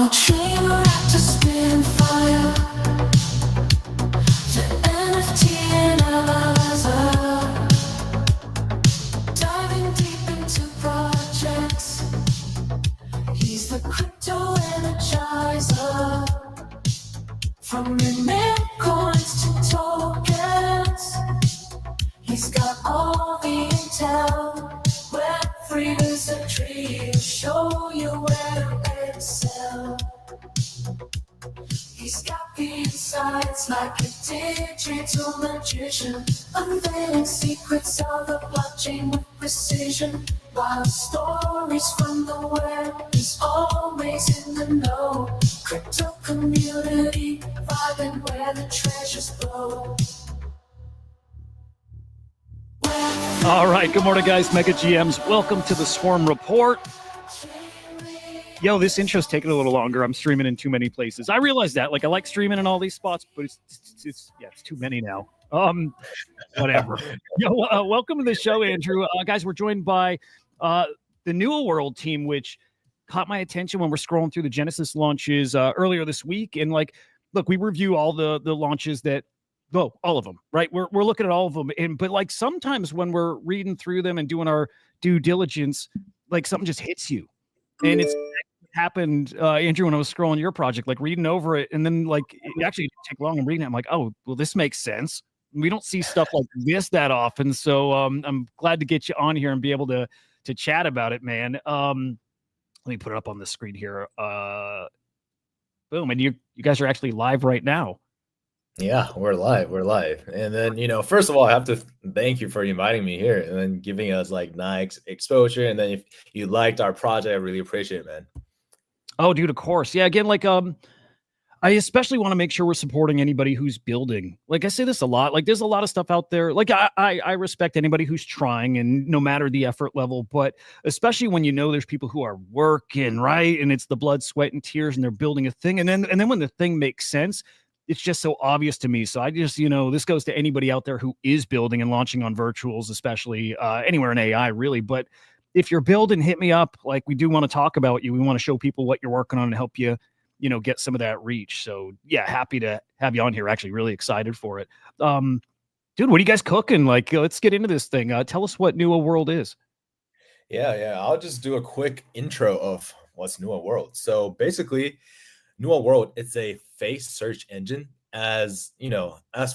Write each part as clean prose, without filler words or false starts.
train wrapped to spin fire. The NFT analyzer, diving deep into projects. He's the crypto energizer. From mint coins to tokens, he's got all the intel. Web3 is a tree to show you where to excel. He's got the insights like a digital magician, unveiling secrets of the blockchain with precision. Wild stories from the web, he's always in the know. Crypto community, vibing where the treasures flow. All right, good morning, guys. Mega GMs, welcome to the Swarm Report. Yo, this intro's taking a little longer. I'm streaming in too many places. I realize that. Like, I like streaming in all these spots, but it's too many now. Whatever. Yo, welcome to the show, Andrew. Guys, we're joined by the Nuwa World team, which caught my attention when we're scrolling through the Genesis launches earlier this week. And like, look, we review all the launches that. Oh, all of them, right? We're looking at all of them. But like sometimes when we're reading through them and doing our due diligence, like something just hits you. And it's happened, Andrew, when I was scrolling your project, like reading over it. And then like, it actually didn't take long. I'm reading it. I'm like, oh, well, this makes sense. We don't see stuff like this that often. So I'm glad to get you on here and be able to chat about it, man. Let me put it up on the screen here. Boom. And you guys are actually live right now. Yeah, we're live. And then, first of all, I have to thank you for inviting me here and then giving us like nice exposure. And then if you liked our project, I really appreciate it, man. Oh, dude, of course. Yeah, again, like I especially want to make sure we're supporting anybody who's building. Like I say this a lot, like there's a lot of stuff out there. Like I respect anybody who's trying, and no matter the effort level, but especially when there's people who are working, right? And it's the blood, sweat, and tears, and they're building a thing. And then when the thing makes sense, it's just so obvious to me. So I just, this goes to anybody out there who is building and launching on virtuals, especially anywhere in AI, really. But if you're building, hit me up. Like, we do want to talk about you. We want to show people what you're working on and help you, get some of that reach. So yeah, happy to have you on here. Actually, really excited for it. Dude, what are you guys cooking? Like, let's get into this thing. Tell us what Nuwa World is. Yeah. I'll just do a quick intro of what's Nuwa World. So basically, Nuwa World, it's a face search engine. As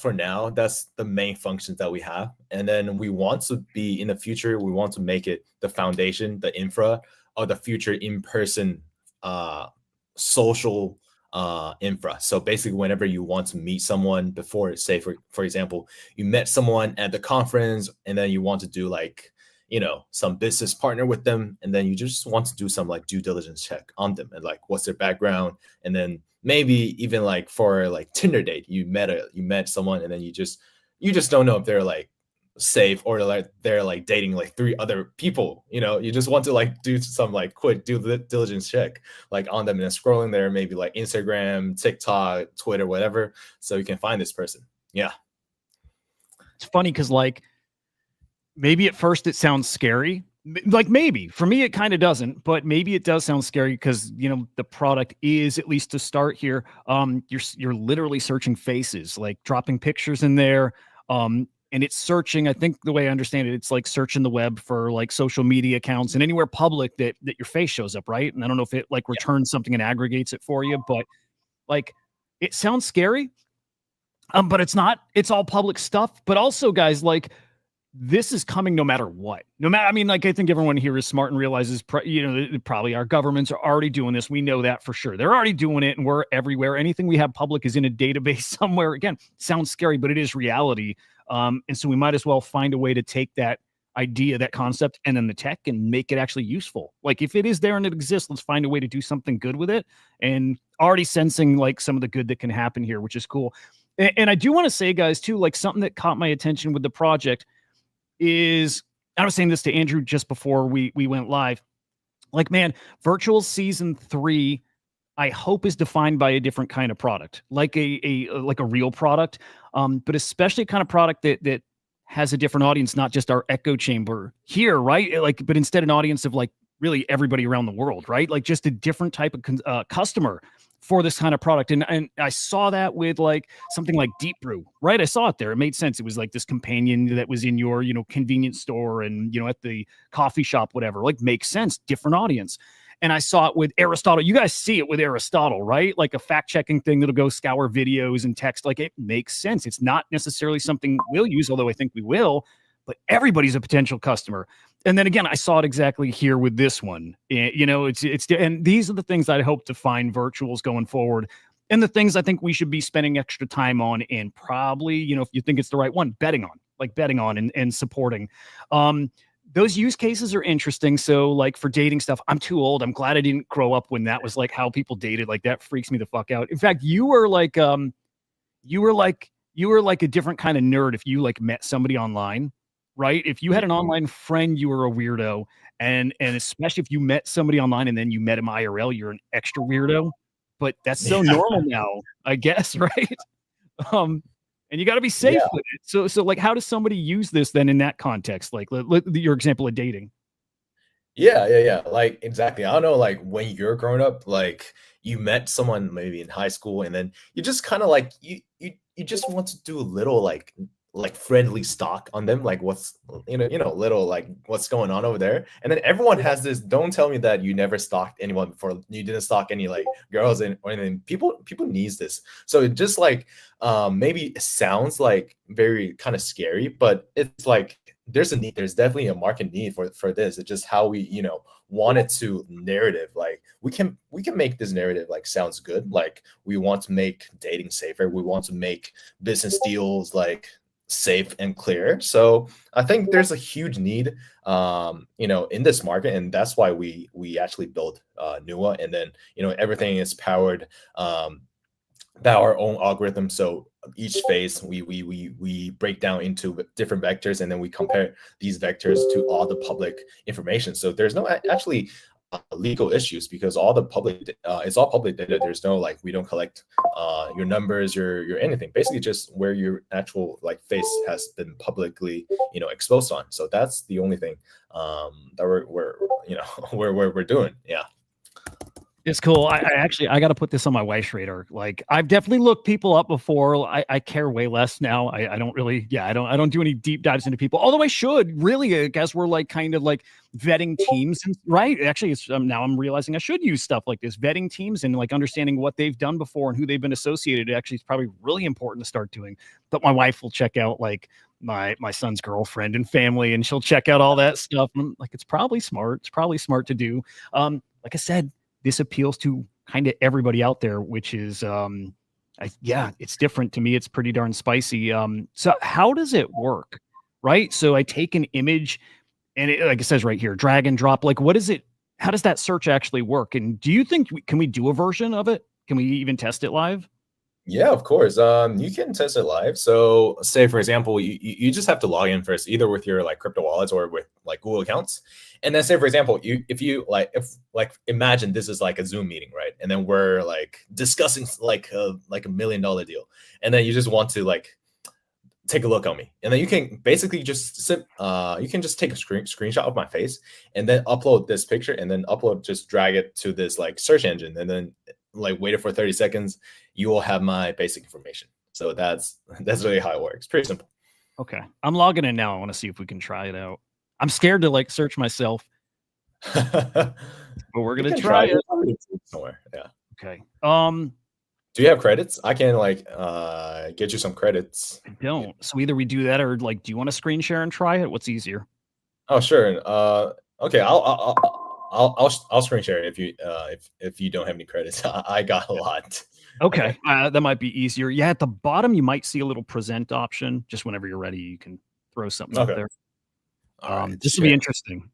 for now, that's the main functions that we have. And then we want to be in the future, we want to make it the foundation, the infra of the future in-person social infra. So basically, whenever you want to meet someone before, say for example, you met someone at the conference and then you want to do like some business partner with them, and then you just want to do some like due diligence check on them and like what's their background, and then maybe even like for like Tinder date, you met someone and then you just don't know if they're like safe or like they're like dating like 3 other people. You just want to like do some like quick due diligence check like on them and then scrolling there, maybe like Instagram, TikTok, Twitter, whatever, so you can find this person. Yeah, it's funny because like, maybe at first it sounds scary. Like maybe for me, it kind of doesn't, but maybe it does sound scary because, the product is, at least to start here, you're literally searching faces, like dropping pictures in there. And it's searching, I think the way I understand it, it's like searching the web for like social media accounts and anywhere public that your face shows up. Right. And I don't know if it like returns something and aggregates it for you, but like, it sounds scary. But it's not, it's all public stuff. But also, guys, like, this is coming no matter what. I mean, like, I think everyone here is smart and realizes, probably our governments are already doing this. We know that for sure. They're already doing it, and we're everywhere. Anything we have public is in a database somewhere. Again, sounds scary, but it is reality. And so we might as well find a way to take that idea, that concept, and then the tech and make it actually useful. Like, if it is there and it exists, let's find a way to do something good with it. And already sensing like some of the good that can happen here, which is cool. And I do want to say, guys, too, like something that caught my attention with the project is, I was saying this to Andrew just before we went live. Like, man, virtual season 3, I hope is defined by a different kind of product, like a real product, but especially a kind of product that has a different audience, not just our echo chamber here, right? Like, but instead an audience of like really everybody around the world, right? Like just a different type of customer for this kind of product. And I saw that with like something like Deep Brew, right? I saw it there. It made sense. It was like this companion that was in your, convenience store and, at the coffee shop, whatever, like makes sense. Different audience. And I saw it with Aristotle. You guys see it with Aristotle, right? Like a fact checking thing that'll go scour videos and text. Like it makes sense. It's not necessarily something we'll use, although I think we will, but everybody's a potential customer. And then again, I saw it exactly here with this one. And these are the things I hope to find virtuals going forward. And the things I think we should be spending extra time on, and probably, if you think it's the right one, betting on and supporting. Those use cases are interesting. So like for dating stuff, I'm too old. I'm glad I didn't grow up when that was like how people dated. Like that freaks me the fuck out. In fact, you were like a different kind of nerd if you like met somebody online, right? If you had an online friend, you were a weirdo. And especially if you met somebody online and then you met him IRL, you're an extra weirdo. But that's so normal now, I guess, right? And you got to be safe with it. So like, how does somebody use this then in that context? Like your example of dating. Yeah. Like exactly. I don't know, like when you're growing up, like you met someone maybe in high school, and then you just kind of like you just want to do a little like friendly stalk on them, like what's little like what's going on over there. And then everyone has this. Don't tell me that you never stalked anyone before. You didn't stalk any like girls or anything. People needs this. So it just like maybe it sounds like very kind of scary, but it's like there's a need. There's definitely a market need for this. It's just how we want it to narrative. Like we can make this narrative like sounds good. Like we want to make dating safer. We want to make business deals like safe and clear. So I think there's a huge need in this market, and that's why we actually built Nuwa. And then everything is powered by our own algorithm. So each phase we break down into different vectors, and then we compare these vectors to all the public information. So there's no actually legal issues, because all the public it's all public data. There's no like, we don't collect your numbers, your anything. Basically just where your actual like face has been publicly exposed on. So that's the only thing that we're doing. Yeah. It's cool. I got to put this on my wife's radar. Like I've definitely looked people up before. I care way less now. I don't really, I don't do any deep dives into people. Although I should really, I guess we're like kind of like vetting teams, right? Actually, it's now I'm realizing I should use stuff like this, vetting teams and like understanding what they've done before and who they've been associated. Actually, it's probably really important to start doing. But my wife will check out like my son's girlfriend and family, and she'll check out all that stuff. And I'm like, it's probably smart. It's probably smart to do. Like I said, this appeals to kind of everybody out there, which is, it's different to me. It's pretty darn spicy. So how does it work? Right. So I take an image and it, like it says right here, drag and drop. Like, what is it? How does that search actually work? And do you think can we do a version of it? Can we even test it live? Yeah, of course. You can test it live. So say, for example, you just have to log in first, either with your like crypto wallets or with like Google accounts. And then say, for example, if imagine this is like a Zoom meeting, right? And then we're like discussing like a $1 million deal. And then you just want to like take a look at me. And then you can basically just take a screenshot of my face and then upload this picture, and then just drag it to this like search engine, and then like wait it for 30 seconds, you will have my basic information. So that's really how it works. Pretty simple. Okay. I'm logging in now. I want to see if we can try it out. I'm scared to like search myself, but we're going to try it somewhere. Yeah. Okay. Do you have credits? I can like get you some credits. I don't. So either we do that, or like, do you want to screen share and try it? What's easier? Oh, sure. Okay. I'll screen share it if you don't have any credits. I got a lot. Okay. That might be easier. Yeah. At the bottom, you might see a little present option. Just whenever you're ready, you can throw something up there. This will be interesting.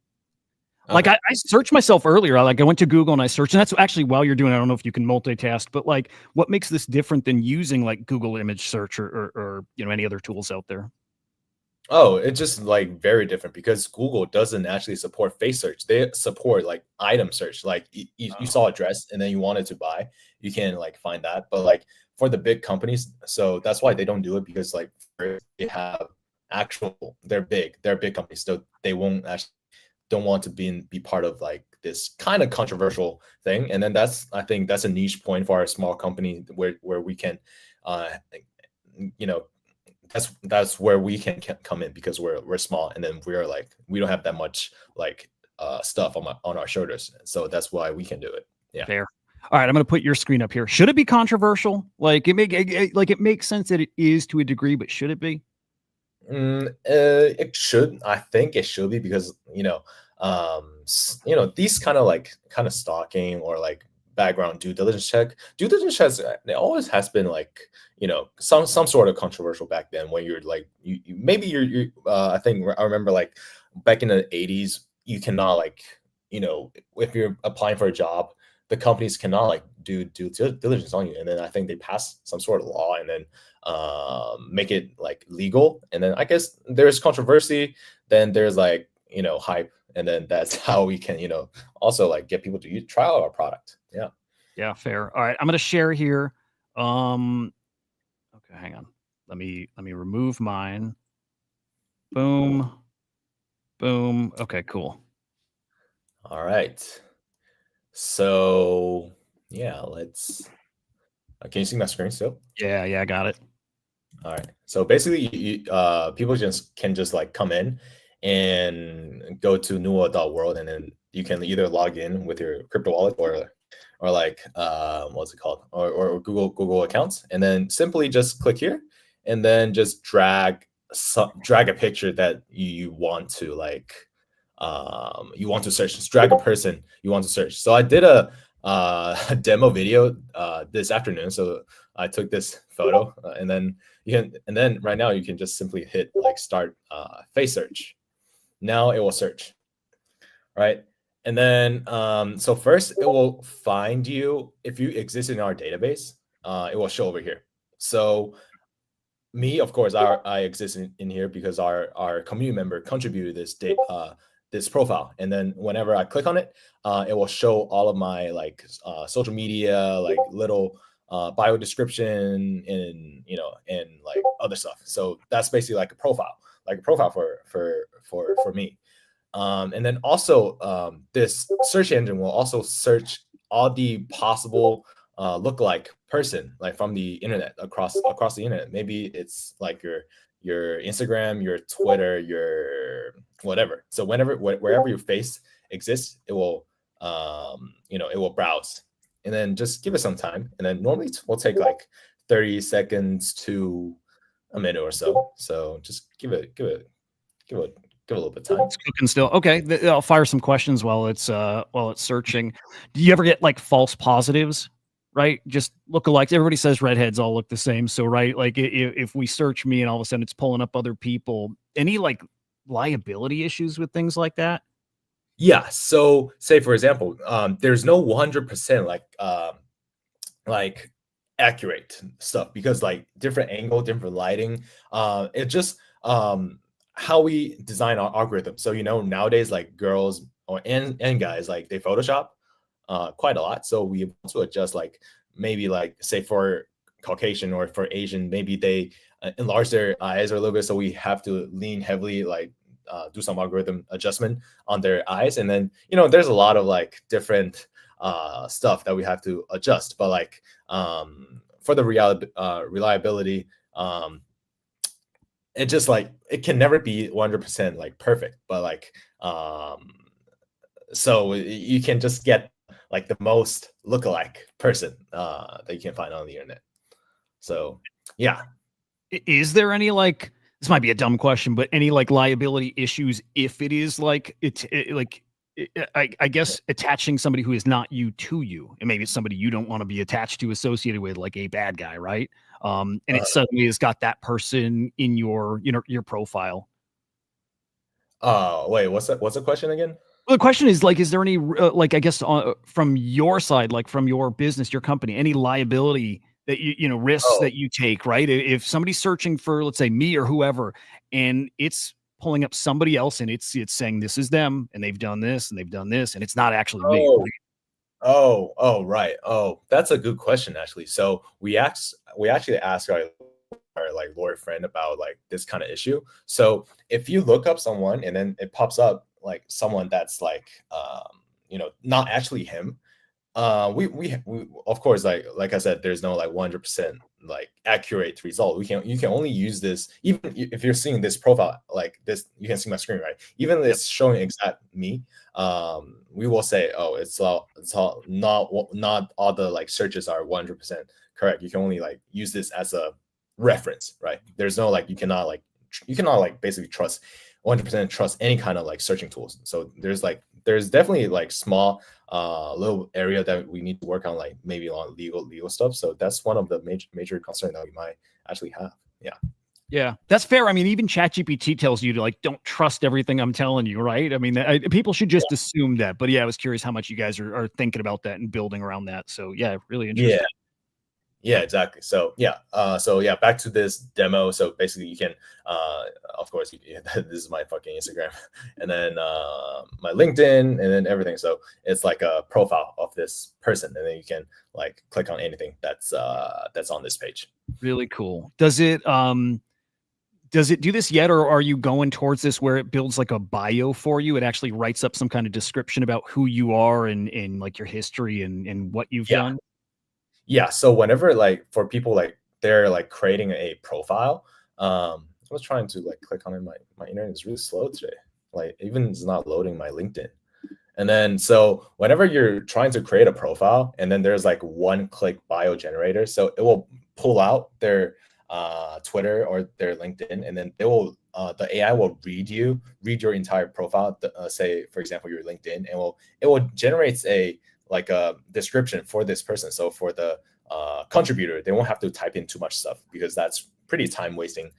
Like I searched myself earlier. Like I went to Google and I searched, and that's actually while you're doing it, I don't know if you can multitask, but like what makes this different than using like Google image search or any other tools out there? Oh, it's just like very different, because Google doesn't actually support face search. They support like item search. Like you saw a dress and then you wanted to buy, you can like find that. But like for the big companies, so that's why they don't do it, because like they have they're big companies, so they won't actually don't want to be part of like this kind of controversial thing. And then I think that's a niche point for our small company where we can, you know, that's where we can come in, because we're small, and then we're like, we don't have that much like stuff on our shoulders. So that's why we can do it. Yeah. Fair. All right, I'm going to put your screen up here. Should it be controversial? Like it makes sense that it is to a degree, but should it be? It should. I think it should be, because these kind of stalking or like background due diligence check. Due diligence checks, it always has been like, some sort of controversial back then, when you're like you I think I remember like back in the 80s, you cannot like, if you're applying for a job, the companies cannot like do due diligence on you. And then I think they passed some sort of law, and then make it like legal. And then I guess there's controversy, then there's like, hype, and then that's how we can, also like get people to try out our product. Yeah, fair. All right, I'm going to share here. Okay, hang on. Let me remove mine. Boom. Boom. Okay, cool. All right. So yeah, let's. Can you see my screen still? Yeah, I got it. All right. So basically, people can just like come in and go to Nuwa World, and then you can either log in with your crypto wallet or like what's it called, or Google accounts, and then simply just click here, and then just drag a picture that you want to like search. Just drag a person you want to search. So I did a demo video this afternoon. So I took this photo, and then right now you can just simply hit like start face search. Now it will search, right? And then so first it will find you. If you exist in our database, it will show over here. So me, of course, I exist in here because our community member contributed this profile. And then whenever I click on it, it will show all of my like social media, like little bio description, and and like other stuff. So that's basically like a profile for me. And then also this search engine will also search all the possible lookalike person, like from the internet, across the internet. Maybe it's like your Instagram, your Twitter, your whatever. So wherever your face exists, it will it will browse, and then just give it some time. And then normally it will take like 30 seconds to a minute or so. So just give it a little bit of time. It's cooking still. Okay, I'll fire some questions while it's searching. Do you ever get like false positives? Right, just lookalikes. Everybody says redheads all look the same. So right, like if we search me and all of a sudden it's pulling up other people, any like liability issues with things like that? Yeah. So say for example, there's no 100% like accurate stuff, because like different angle, different lighting. It just how we design our algorithm. So nowadays, like girls and guys, like they Photoshop quite a lot. So we want to adjust, like maybe like say for Caucasian or for Asian, maybe they enlarge their eyes a little bit. So we have to lean heavily, like do some algorithm adjustment on their eyes. And then, there's a lot of like different stuff that we have to adjust. But like for the reliability, it just like, it can never be 100% like perfect, but like, so you can just get like the most lookalike person that you can find on the internet. So yeah. Is there any like, this might be a dumb question, but any like liability issues if it is like I guess attaching somebody who is not you to you, and maybe it's somebody you don't want to be attached to, associated with, like a bad guy, right? And it suddenly has got that person in your your profile. Wait, what's the question again? Well, the question is like, is there any like, I guess from your side, like from your business, your company, any liability that risks that you take, right? If somebody's searching for, let's say, me or whoever, and it's pulling up somebody else and it's saying this is them and they've done this and they've done this, and it's not actually me. Right? Right. Oh, that's a good question, actually. So we actually asked our like lawyer friend about like this kind of issue. So if you look up someone and then it pops up like someone that's like not actually him. We of course, like I said, there's no like 100% like accurate result. You can only use this, even if you're seeing this profile like this, you can see my screen, right? Even it's showing exact me. We will say, oh, it's all not all the like searches are 100% correct. You can only like use this as a reference, right? There's no like you cannot like basically trust 100% trust any kind of like searching tools. So there's definitely like small little area that we need to work on, like maybe on legal stuff. So that's one of the major concern that we might actually have. Yeah, that's fair. I mean, even ChatGPT tells you to like don't trust everything I'm telling you, right? I mean, people should just assume that. But yeah, I was curious how much you guys are thinking about that and building around that. So yeah, really interesting. Yeah, exactly. So back to this demo. So basically, you can, of course, this is my fucking Instagram, and then my LinkedIn, and then everything. So it's like a profile of this person, and then you can like click on anything that's on this page. Really cool. Does it do this yet, or are you going towards this where it builds like a bio for you? It actually writes up some kind of description about who you are and like your history and what you've done. Yeah, so whenever like for people like they're like creating a profile, I was trying to like click on it. My internet is really slow today. Like even it's not loading my LinkedIn. And then so whenever you're trying to create a profile, and then there's like one click bio generator, so it will pull out their Twitter or their LinkedIn, and then it will the AI will read your entire profile. Say for example your LinkedIn, and it will generate a description for this person. So for the contributor, they won't have to type in too much stuff because that's pretty time wasting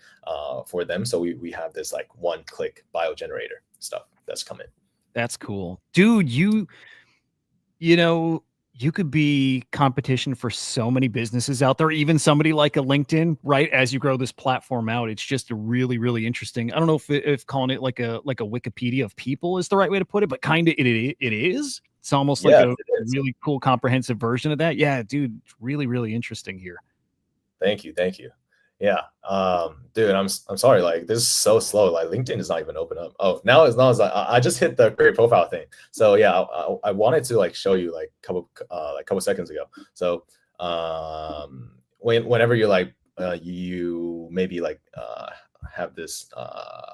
for them. So we have this like one click bio generator stuff that's coming. That's cool, dude. You could be competition for so many businesses out there, even somebody like a LinkedIn, right? As you grow this platform out, it's just a really, really interesting. I don't know if calling it like a Wikipedia of people is the right way to put it, but kind of it is. It's almost like a really cool, comprehensive version of that. Yeah, dude, it's really, really interesting here. Thank you. Yeah, dude, I'm sorry. Like this is so slow. Like LinkedIn is not even open up. Oh, now it's I just hit the create profile thing. So yeah, I wanted to like show you like couple seconds ago. So whenever you're like you maybe like have this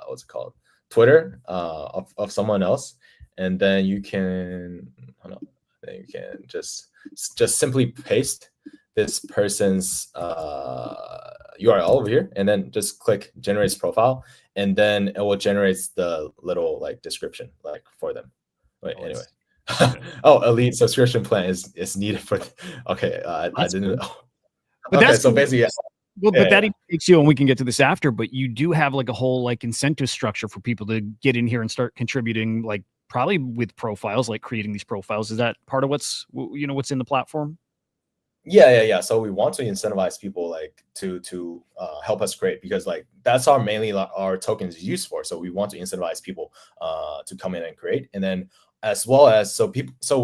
what's it called, Twitter of someone else, and then you can then you can just simply paste this person's URL over here, and then just click generates profile, and then it will generate the little like description like for them. Wait, anyway. Oh, elite subscription plan is needed for. Okay, I didn't know. But okay, that's so cool. basically, yeah. Well, but that takes you, and we can get to this after, but you do have like a whole like incentive structure for people to get in here and start contributing, like probably with profiles, like creating these profiles. Is that part of what's in the platform? Yeah. So we want to incentivize people like to help us create, because like that's mainly our tokens is used for. So we want to incentivize people to come in and create, and then as well as so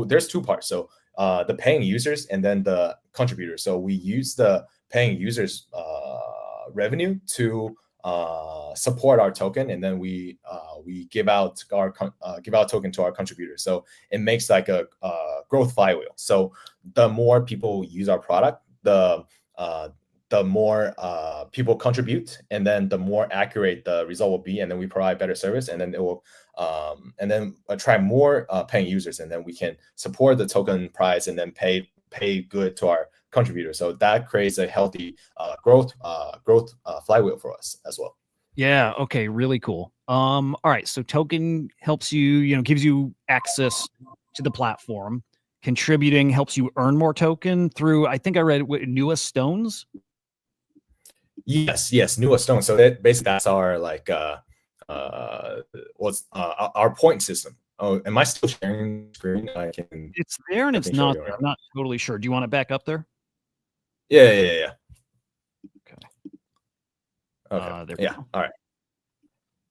there's two parts. So the paying users and then the contributors. So we use the paying users revenue to support our token, and then we give out token to our contributors. So it makes like a growth flywheel. So the more people use our product, the more people contribute, and then the more accurate the result will be, and then we provide better service, and then it will and then attract more paying users, and then we can support the token price, and then pay good to our contributors. So that creates a healthy growth flywheel for us as well. Yeah. Okay. Really cool. All right. So token helps you, gives you access to the platform. Contributing helps you earn more token through, I think I read Nuwa Stones. Yes, Nuwa Stones. So that's our like what's our point system. Oh, am I still sharing screen? It's there and it's not there. I'm not totally sure. Do you want it back up there? Yeah. Okay. Yeah. All right.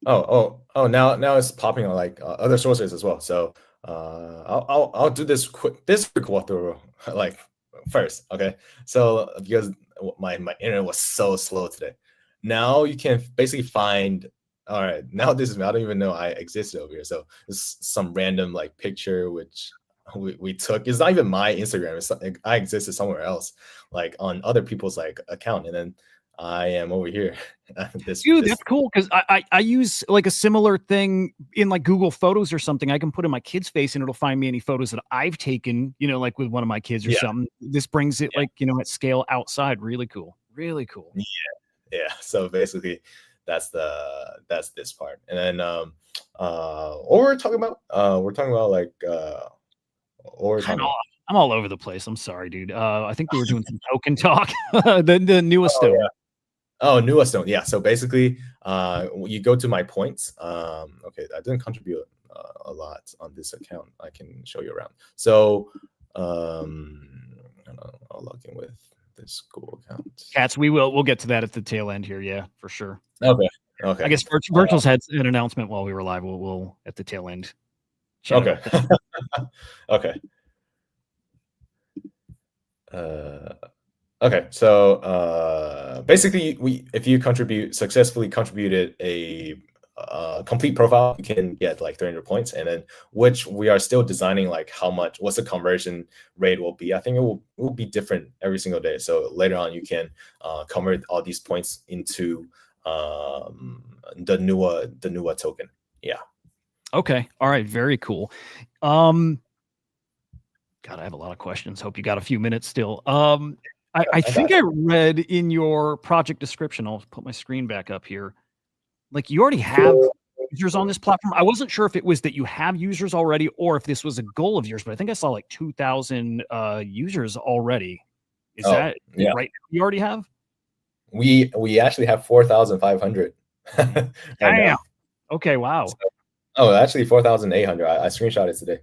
Oh. Now it's popping on like other sources as well. So I'll do this quick walkthrough like first. Okay. So because my internet was so slow today, now you can basically find. All right. Now this is I don't even know I existed over here. So this is some random like picture which we took. It's not even my Instagram. It's like I existed somewhere else, like on other people's like account, and then I am over here. Dude, that's cool because I use like a similar thing in like Google Photos or something. I can put in my kid's face and it'll find me any photos that I've taken, you know, like with one of my kids or something. This brings it like, you know, at scale outside. Really cool. Really cool. Yeah. So basically that's this part. And then what we're talking about, like what we're talking about. I'm all over the place. I'm sorry, dude. I think we were doing some token talk. the newest Oh, stone. yeah. Oh, Nuwa Stone. Yeah. So basically, you go to my points. Okay, I didn't contribute a lot on this account. I can show you around. So, I'll log in with this Google account. Cats, we'll get to that at the tail end here. Yeah, for sure. Okay. I guess Virtual's had an announcement while we were live. We'll at the tail end. Okay. Okay. Okay, so basically, if you successfully contributed a complete profile, you can get like 300 points, and then which we are still designing like what's the conversion rate will be. I think it will be different every single day. So later on, you can convert all these points into the Nuwa token. Yeah. Okay. All right. Very cool. God, I have a lot of questions. Hope you got a few minutes still. I think I read in your project description, I'll put my screen back up here. Like you already have users on this platform. I wasn't sure if it was that you have users already or if this was a goal of yours, but I think I saw like 2,000 users already. Is that right? You already have? We actually have 4,500. Damn. Okay. Wow. Actually 4,800. I screenshot it today.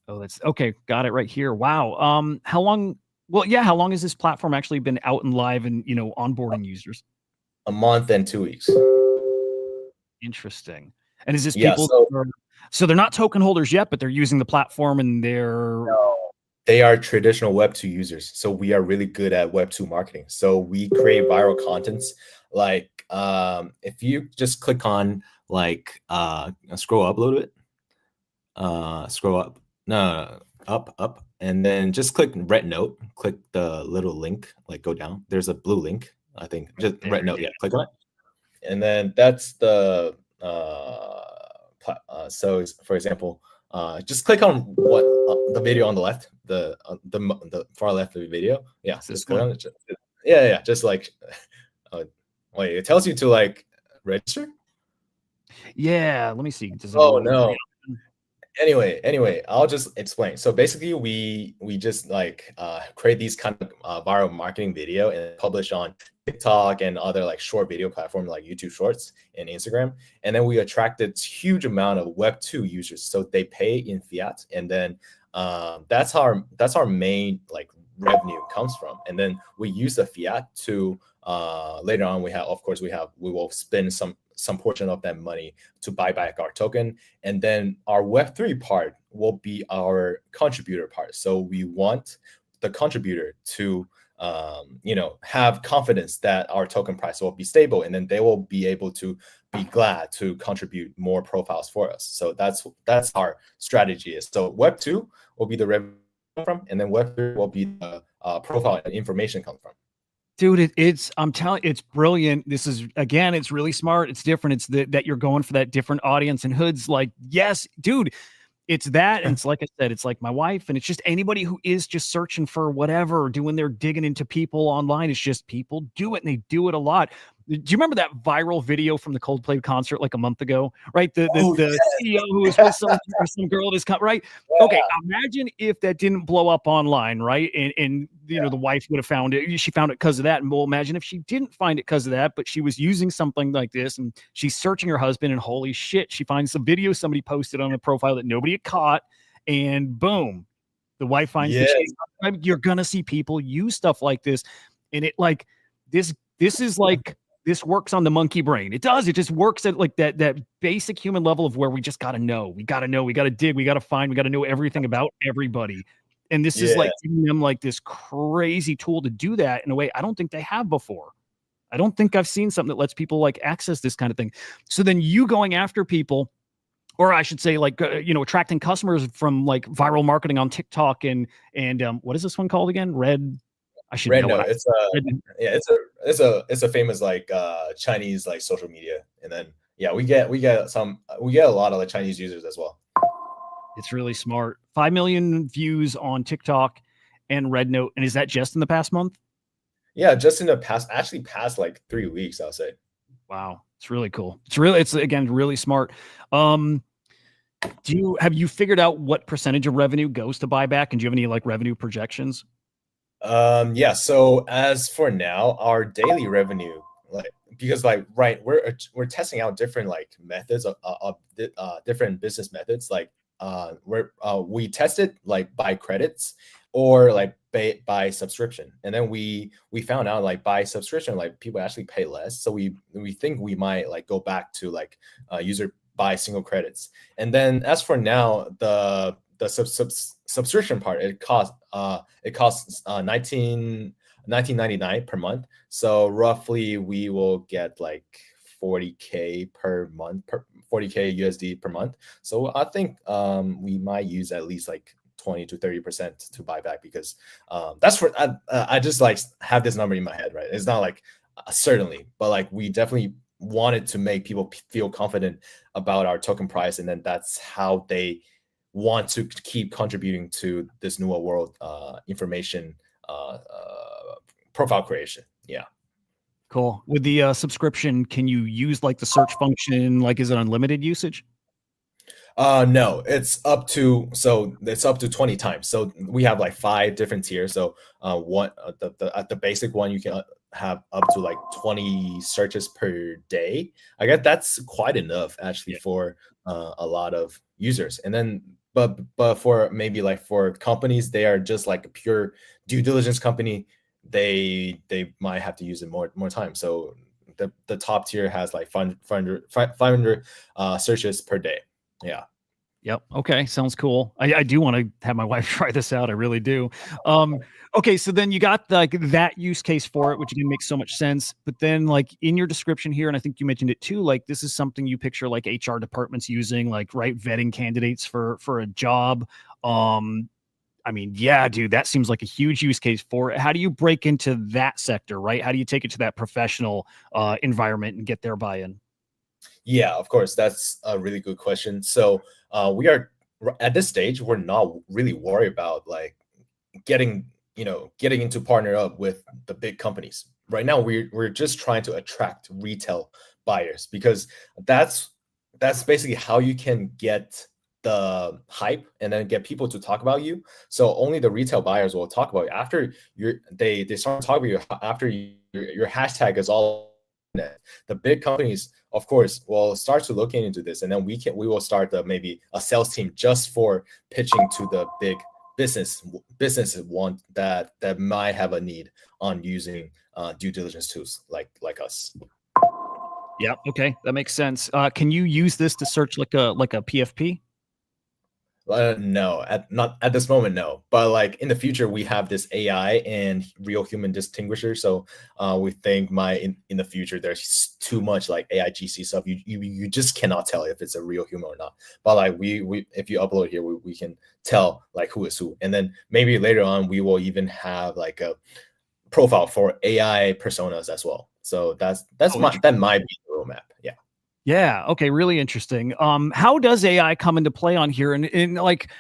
Oh, that's okay. Got it right here. Wow. How long? Well, yeah. How long has this platform actually been out and live and, you know, onboarding users? A month and 2 weeks. Interesting. And is this people? So they're not token holders yet, but they're using the platform and they are traditional Web2 users. So we are really good at Web2 marketing. So we create viral contents. Like if you just click on like scroll up a little bit. Scroll up. No, up, and then just click red note. Click the little link, like go down. There's a blue link, I think. Just red note, yeah. Click on it, and then that's the so for example, just click on what the video on the left, the far left of the video. Yeah, just click on it. Yeah. Just like wait, it tells you to like register. Yeah, let me see. Oh no. Anyway, I'll just explain. So basically, we just like create these kind of viral marketing video and publish on TikTok and other like short video platforms like YouTube Shorts and Instagram. And then we attracted huge amount of Web2 users. So they pay in fiat, and then that's our main like revenue comes from. And then we use the fiat to later on we will spend some portion of that money to buy back our token. And then our Web3 part will be our contributor part. So we want the contributor to, have confidence that our token price will be stable, and then they will be able to be glad to contribute more profiles for us. So that's our strategy is. So Web2 will be the revenue from, and then Web3 will be the profile and information come from. Dude, I'm telling you, it's brilliant. This is, again, it's really smart. It's different. It's that you're going for that different audience, and Hood's like, yes, dude, it's that. And it's like I said, it's like my wife, and it's just anybody who is just searching for whatever, doing their digging into people online. It's just people do it, and they do it a lot. Do you remember that viral video from the Coldplay concert like a month ago? Right, the CEO who was with some girl at his right. Yeah. Okay, imagine if that didn't blow up online, right? And you know the wife would have found it. She found it because of that. And well, imagine if she didn't find it because of that, but she was using something like this, and she's searching her husband, and holy shit, she finds some video somebody posted on a profile that nobody had caught, and boom, the wife finds it. You're gonna see people use stuff like this, and it like this is like. This works on the monkey brain. It does. It just works at like that basic human level of where we just got to know. We got to know. We got to dig. We got to find. We got to know everything about everybody. And this is like giving them like this crazy tool to do that in a way I don't think they have before. I don't think I've seen something that lets people like access this kind of thing. So then you going after people or I should say, like, attracting customers from like viral marketing on TikTok and what is this one called again? I should know Reno, what it's yeah, it's a famous like Chinese like social media, and then yeah, we get a lot of like Chinese users as well. It's really smart. 5 million views on TikTok and Red Note, and is that just in the past month? Yeah, just in the past like 3 weeks, I'll say. Wow, it's really cool. It's again really smart. Have you figured out what percentage of revenue goes to buyback, and do you have any like revenue projections? Yeah, so as for now, our daily revenue, like, because like right, we're testing out different like methods of different business methods. Like we tested like by credits or like by subscription, and then we found out like by subscription, like people actually pay less. So we think we might like go back to like user buy single credits. And then as for now, the subscription part, it costs 19.99 per month. So roughly we will get like 40K per month, 40K USD per month. So I think we might use at least like 20 to 30% to buy back, because that's for I just like have this number in my head, right? It's not like certainly, but like we definitely wanted to make people feel confident about our token price, and then that's how they want to keep contributing to this Nuwa World information profile creation. Yeah. Cool. With the subscription, can you use like the search function? Like, is it unlimited usage? No, it's up to 20 times. So we have like 5 different tiers. So one at the basic one, you can have up to like 20 searches per day. I guess that's quite enough actually for a lot of users. And then but for maybe like for companies, they are just like a pure due diligence company, they might have to use it more time. So the top tier has like 500 searches per day. Yeah. Yep. Okay. Sounds cool. I do want to have my wife try this out. I really do. Okay. So then you got like that use case for it, which again makes so much sense. But then like in your description here, and I think you mentioned it too, like this is something you picture like HR departments using, like, right, vetting candidates for a job. I mean, yeah, dude, that seems like a huge use case for it. How do you break into that sector, right? How do you take it to that professional environment and get their buy-in? Yeah, of course. That's a really good question. So we are at this stage, we're not really worried about like getting into partner up with the big companies. Right now, we're just trying to attract retail buyers, because that's basically how you can get the hype and then get people to talk about you. So only the retail buyers will talk about you after they start talking about you after your hashtag is all. The big companies, of course, will start to looking into this, and then we will start maybe a sales team just for pitching to the big businesses want that might have a need on using due diligence tools like us. Yep. Okay, that makes sense. Can you use this to search like a PFP? No, not at this moment, no. But like in the future, we have this AI and real human distinguisher. So we think in the future there's too much like AI GC stuff. You just cannot tell if it's a real human or not. But like we if you upload here, we can tell like who is who. And then maybe later on we will even have like a profile for AI personas as well. So that might be the roadmap. Yeah. Yeah. Okay. Really interesting. How does AI come into play on here? And like,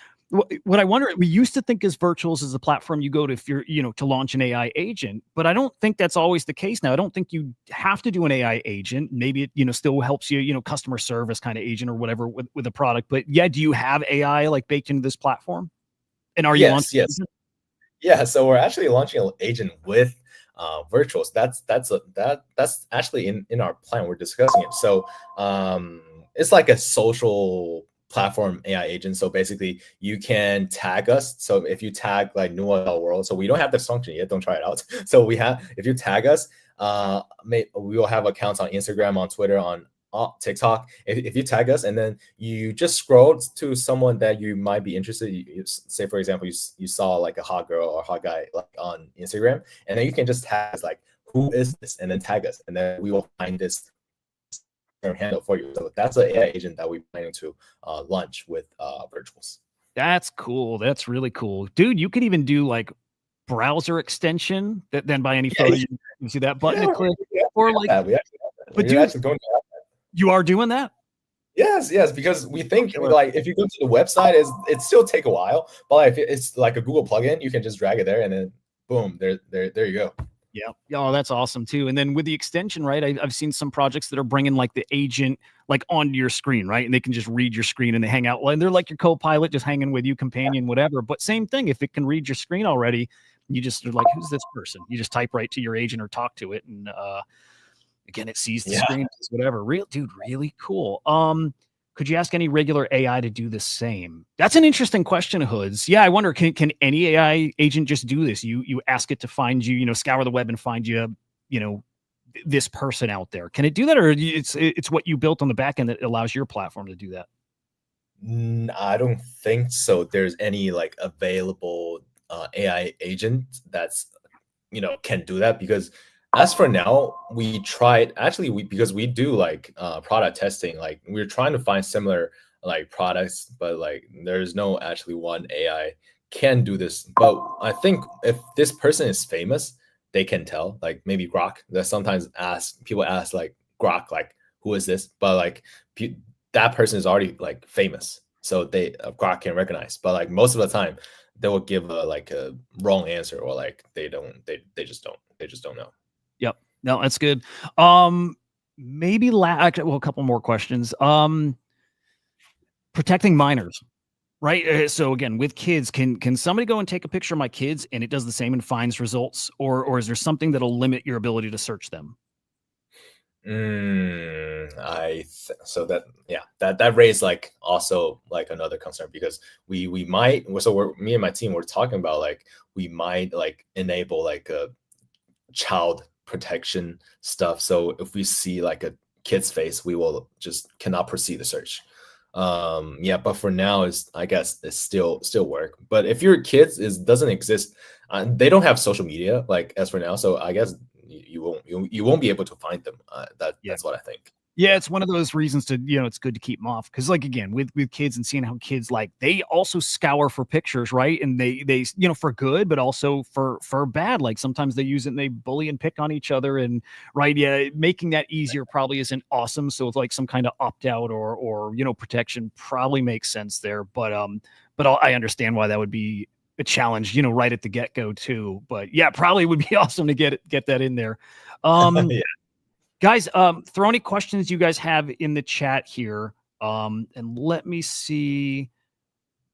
what I wonder, we used to think as virtuals as a platform you go to if you're, to launch an AI agent, but I don't think that's always the case now. I don't think you have to do an AI agent. Maybe it, still helps you, customer service kind of agent or whatever with a product. But yeah, do you have AI like baked into this platform? And are you launching? Yes. Yeah, so we're actually launching an agent with virtuals. That's actually in our plan. We're discussing it. So it's like a social platform AI agent. So basically, you can tag us. So if you tag like Nuwa World, so we don't have this function yet. Don't try it out. So if you tag us, we will have accounts on Instagram, on Twitter, on TikTok. If you tag us and then you just scroll to someone that you might be interested, say for example you saw like a hot girl or hot guy like on Instagram, and then you can just tag us like, who is this, and then tag us, and then we will find this handle for you. So that's an AI agent that we're planning to launch with virtuals. That's cool. That's really cool. Dude, you could even do like browser extension that then by any photo you see that button to click, or like, we actually have that. but We're dude, actually going to have that. you are doing that? Yes, because we think Sure. like if you go to the website, it still take a while, but like, if it's like a Google plugin, you can just drag it there and then boom, there you go. Yeah. Oh, that's awesome too. And then with the extension, right? I've seen some projects that are bringing like the agent like onto your screen, right? And they can just read your screen and they hang out. And they're like your co-pilot, just hanging with you, companion, whatever. But same thing, if it can read your screen already, you just are like, who's this person? You just type right to your agent or talk to it, and again, it sees the screen, does whatever. Dude, really cool. Could you ask any regular AI to do the same? That's an interesting question, Hoods. Yeah, I wonder, can any AI agent just do this? You ask it to find you, scour the web and find you, this person out there. Can it do that, or it's what you built on the back end that allows your platform to do that? I don't think so. There's any like available AI agent that's can do that, because as for now, we tried actually because we do like product testing. Like we're trying to find similar like products, but like there's no actually one AI can do this. But I think if this person is famous, they can tell. Like maybe Grok. That sometimes people ask like Grok, like who is this? But like that person is already like famous, so they Grok can recognize. But like most of the time, they will give a wrong answer, or like they just don't know. Yep. No, that's good. Maybe a couple more questions. Protecting minors, right? So again, with kids, can somebody go and take a picture of my kids and it does the same and finds results, or is there something that'll limit your ability to search them? So that raised like also like another concern, because we might, so me and my team were talking about like we might like enable like a child protection stuff. So if we see like a kid's face, we will just cannot proceed the search. But for now, I guess it's still work. But if your kids doesn't exist, they don't have social media like as for now, so I guess you won't be able to find them. That's what I think. Yeah, it's one of those reasons to, it's good to keep them off. Because like, again, with kids and seeing how kids, like, they also scour for pictures, right? And they for good, but also for bad. Like sometimes they use it and they bully and pick on each other, and right. Yeah. Making that easier probably isn't awesome. So it's like some kind of opt out or protection probably makes sense there. But I understand why that would be a challenge, right at the get go too. But yeah, probably would be awesome to get that in there. Yeah. Guys, throw any questions you guys have in the chat here. And let me see.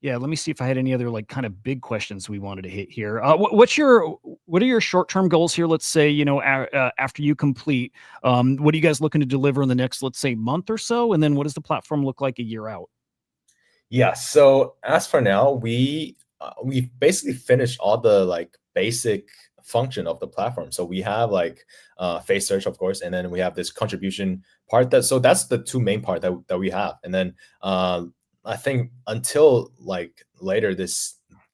Yeah, let me see if I had any other like kind of big questions we wanted to hit here. What are your short-term goals here? Let's say, after you complete, what are you guys looking to deliver in the next, let's say, month or so? And then what does the platform look like a year out? Yeah. So as for now, we basically finished all the like basic function of the platform. So we have like face search, of course, and then we have this contribution part. That's the two main part that we have. And then I think until like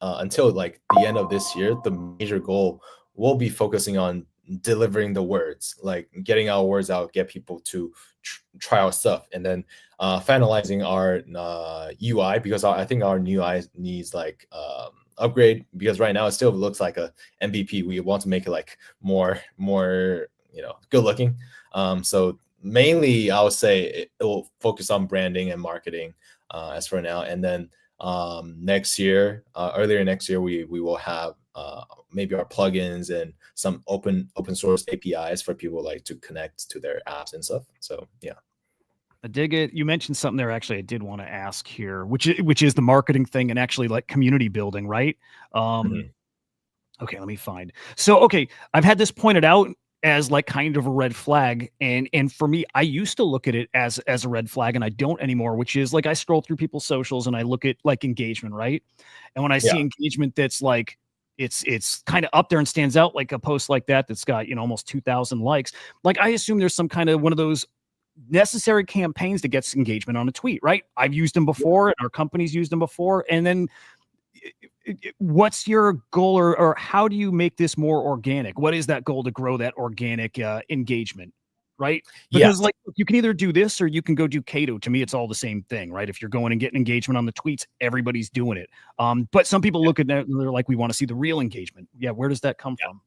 until like the end of this year, the major goal will be focusing on delivering the words, like getting our words out, get people to try our stuff, and then finalizing our UI, because I think our new UI needs like upgrade, because right now it still looks like a MVP. We want to make it like more good looking. So mainly I would say it will focus on branding and marketing as for now, and then next year, earlier next year, we will have maybe our plugins and some open source APIs for people like to connect to their apps and stuff. So yeah. I dig it. You mentioned something there. Actually, I did want to ask here, which is the marketing thing and actually like community building, right? Okay, let me find. So, okay, I've had this pointed out as like kind of a red flag, and for me, I used to look at it as a red flag, and I don't anymore. Which is like I scroll through people's socials and I look at like engagement, right? And when I see engagement that's like it's kind of up there and stands out, like a post like that's got almost 2,000 likes. Like I assume there's some kind of one of those necessary campaigns that gets engagement on a tweet, right? I've used them before, and our company's used them before. And then what's your goal, or how do you make this more organic? What is that goal to grow that organic engagement? right? Yes. Because like you can either do this or you can go do Cato. To me, it's all the same thing, right? If you're going and getting engagement on the tweets, everybody's doing it. But some people look at that and they're like, we want to see the real engagement. Yeah, where does that come from?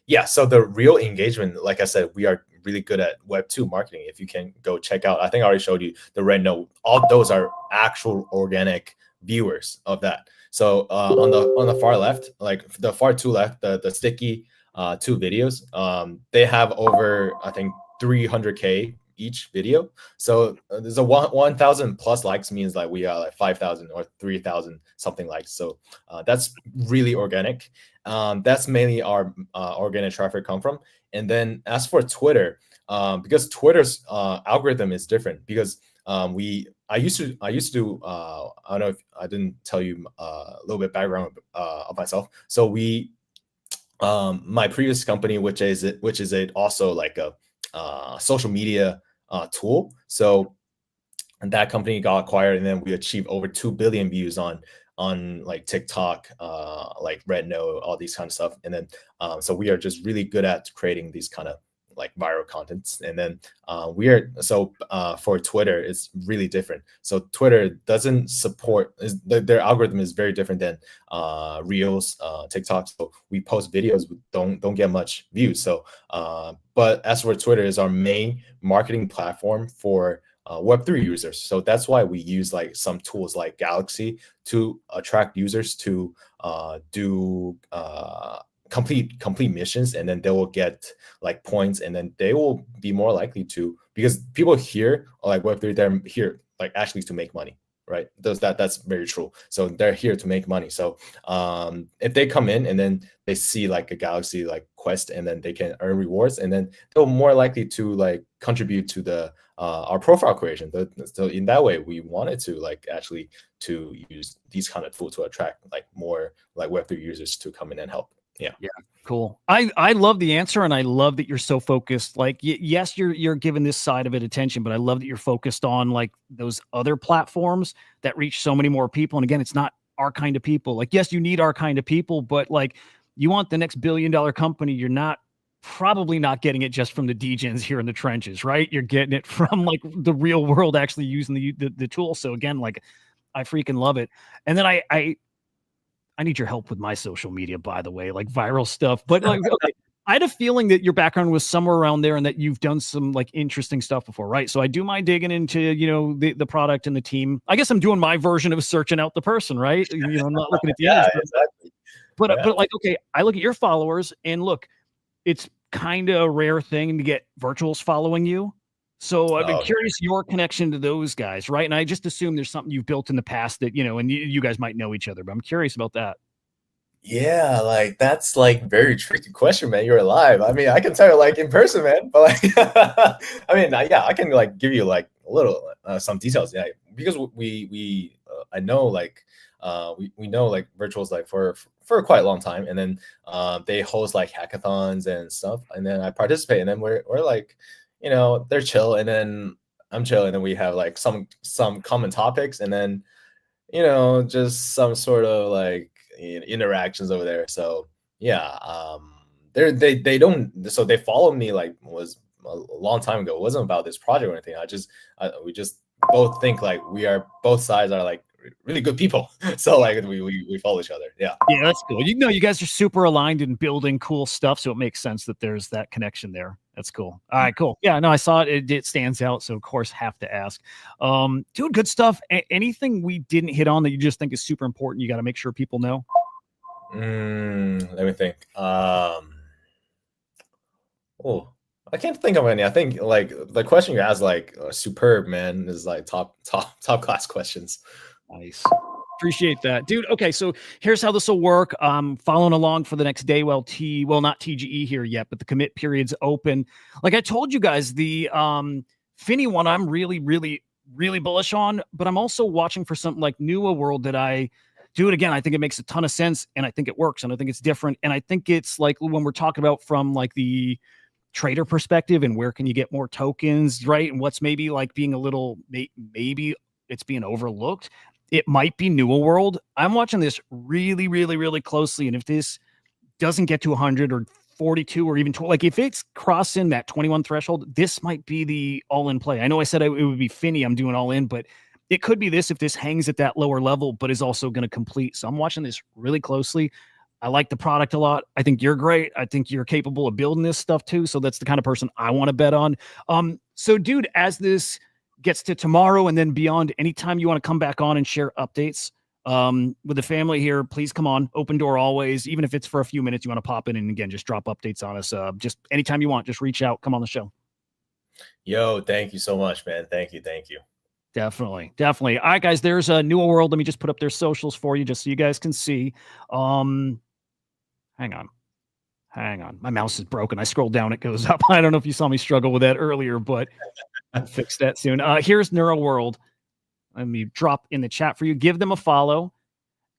Yeah, so the real engagement, like I said, we are really good at Web2 marketing. If you can go check out, I think I already showed you the red note. All those are actual organic viewers of that. So on the far left, like the far two left, the sticky two videos, they have over, I think, 300K each video. So there's a 1,000 plus likes means like we are like 5,000 or 3,000 something likes. So that's really organic. That's mainly our organic traffic come from. And then as for Twitter, because Twitter's algorithm is different, because I used to do I don't know if I didn't tell you a little bit background of myself. So my previous company, which is also like a social media tool. So that company got acquired, and then we achieved over 2 billion views on like TikTok, like Red Note, all these kind of stuff. And then so we are just really good at creating these kind of like viral contents. And then for Twitter, it's really different. So Twitter doesn't support, their algorithm is very different than Reels, TikTok. So we post videos, don't get much views. So but as for Twitter, is our main marketing platform for Web3 users. So that's why we use like some tools like Galaxy to attract users to do complete missions, and then they will get like points, and then they will be more likely to, because people here like Web3, they're here like actually to make money, right? That's very true. So they're here to make money. So if they come in and then they see like a Galaxy like quest, and then they can earn rewards, and then they're more likely to like contribute to the our profile creation. So in that way, we wanted to like actually to use these kind of tools to attract like more like Web3 users to come in and help. Yeah. Cool. I love the answer, and I love that you're so focused. Like, yes, you're giving this side of it attention, but I love that you're focused on like those other platforms that reach so many more people. And again, it's not our kind of people. Like, yes, you need our kind of people, but like you want the next billion-dollar company, you're probably not getting it just from the degens here in the trenches, right? You're getting it from like the real world actually using the tool. So again, like I freaking love it. And then I need your help with my social media, by the way, like viral stuff. But like, okay, I had a feeling that your background was somewhere around there and that you've done some like interesting stuff before, right? So I do my digging into, you know, the product and the team. I guess I'm doing my version of searching out the person, right? You know, I'm not looking at the Yeah, image, exactly. but like, okay, I look at your followers and look, it's kind of a rare thing to get virtuals following you. So I'd be curious your connection to those guys, right? And I just assume there's something you've built in the past that, you know, and you guys might know each other, but I'm curious about that. Yeah, like that's like very tricky question, man. You're alive. I mean, I can tell you like in person, man. But like, I mean, yeah, I can like give you like a little some details. Yeah, because I know like we know like virtuals like for quite a long time, and then they host like hackathons and stuff, and then I participate, and then we're like, you know, they're chill, and then I'm chill, and then we have like some common topics, and then you know just some sort of like interactions over there. So yeah, they don't, so they followed me like was a long time ago. It wasn't about this project or anything. We just both think like we are, both sides are like really good people. So like we follow each other. Yeah. Yeah, that's cool. You know, you guys are super aligned in building cool stuff, so it makes sense that there's that connection there. That's cool. All right, cool. Yeah, no, I saw it. It stands out, so of course have to ask. Dude, good stuff. Anything we didn't hit on that you just think is super important? You got to make sure people know. Let me think. Oh, I can't think of any. I think like the question you asked, like superb, man, is like top class questions. Nice. Appreciate that, dude. Okay, so here's how this will work. Following along for the next day. Well, not TGE here yet, but the commit period's open. Like I told you guys, the Finny one I'm really bullish on, but I'm also watching for something like Nuwa World that I do it again. I think it makes a ton of sense, and I think it works, and I think it's different, and I think it's like when we're talking about from like the trader perspective and where can you get more tokens, right? And what's maybe like being a little, maybe it's being overlooked. It might be Nuwa World. I'm watching this really closely. And if this doesn't get to 100 or 42 or even 20, like if it's crossing that 21 threshold, this might be the all-in play. I know I said it would be Finney, I'm doing all in, but it could be this if this hangs at that lower level, but is also going to complete. So I'm watching this really closely. I like the product a lot. I think you're great. I think you're capable of building this stuff too. So that's the kind of person I want to bet on. So dude, as this gets to tomorrow and then beyond, anytime you want to come back on and share updates with the family here, please come on. Open door always. Even if it's for a few minutes, you want to pop in and again, just drop updates on us. Just anytime you want, just reach out, come on the show. Yo, thank you so much, man. Thank you. Definitely. All right, guys, there's a Nuwa World. Let me just put up their socials for you just so you guys can see. Hang on. My mouse is broken. I scroll down, it goes up. I don't know if you saw me struggle with that earlier, but I'll fix that soon. Here's Nuwa World. Let me drop in the chat for you. Give them a follow.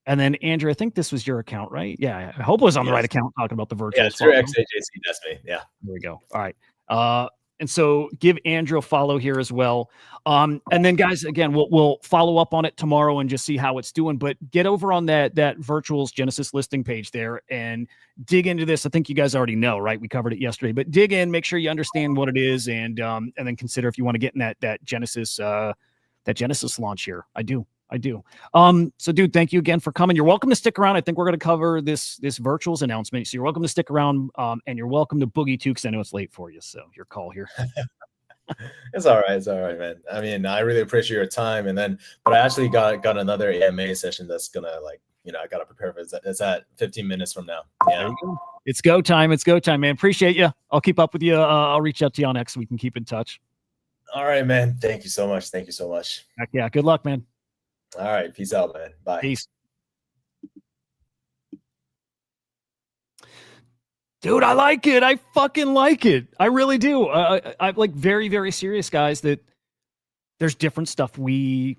And then, Andrew, I think this was your account, right? Yeah, I hope it was on the right account talking about the virtual. Yeah, it's your XAJC. That's me. Yeah. There we go. All right. And so give Andrew a follow here as well. And then, guys, again, we'll follow up on it tomorrow and just see how it's doing. But get over on that Virtuals Genesis listing page there and dig into this. I think you guys already know, right? We covered it yesterday, but dig in, make sure you understand what it is, and then consider if you want to get in that Genesis launch here. I do. So dude, thank you again for coming. You're welcome to stick around. I think we're going to cover this virtuals announcement. So you're welcome to stick around. And you're welcome to boogie too, because I know it's late for you. So your call here. It's all right, man. I mean, I really appreciate your time. But I actually got another AMA session that's gonna I gotta prepare for it. It's at 15 minutes from now. Yeah. It's go time, man. Appreciate you. I'll keep up with you. I'll reach out to you on X so we can keep in touch. All right, man. Thank you so much. Heck yeah. Good luck, man. All right. Peace out, man. Bye. Peace. Dude, I like it. I fucking like it. I really do. I'm like very, very serious, guys, that there's different stuff we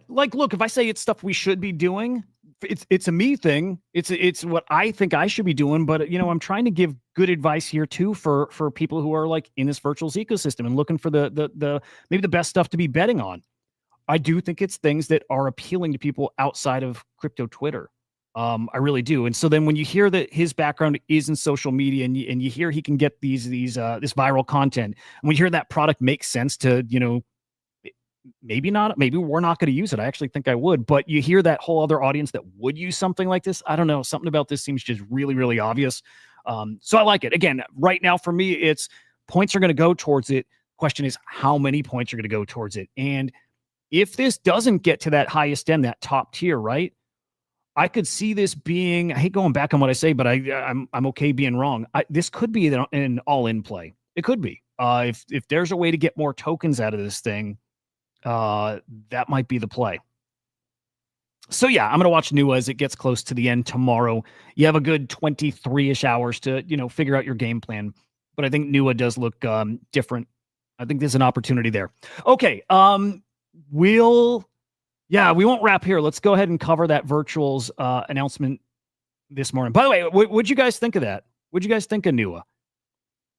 like. Look, if I say it's stuff we should be doing, it's a me thing. It's what I think I should be doing. But I'm trying to give good advice here too for people who are like in this virtuals ecosystem and looking for the maybe the best stuff to be betting on. I do think it's things that are appealing to people outside of crypto Twitter. I really do. And so then when you hear that his background is in social media and you hear he can get this viral content, and when you hear that product makes sense to, maybe we're not going to use it. I actually think I would, but you hear that whole other audience that would use something like this. I don't know. Something about this seems just really, really obvious. So I like it. Again, right now for me, it's points are going to go towards it. Question is how many points are going to go towards it. And if this doesn't get to that highest end, that top tier, right? I could see this being, I hate going back on what I say, but I'm okay being wrong. This could be an all-in play. It could be. If there's a way to get more tokens out of this thing, that might be the play. So yeah, I'm going to watch Nuwa as it gets close to the end tomorrow. You have a good 23-ish hours to, figure out your game plan. But I think Nuwa does look different. I think there's an opportunity there. Okay. We won't wrap here. Let's go ahead and cover that virtuals announcement this morning. By the way, what'd you guys think of that? What'd you guys think of Nuwa?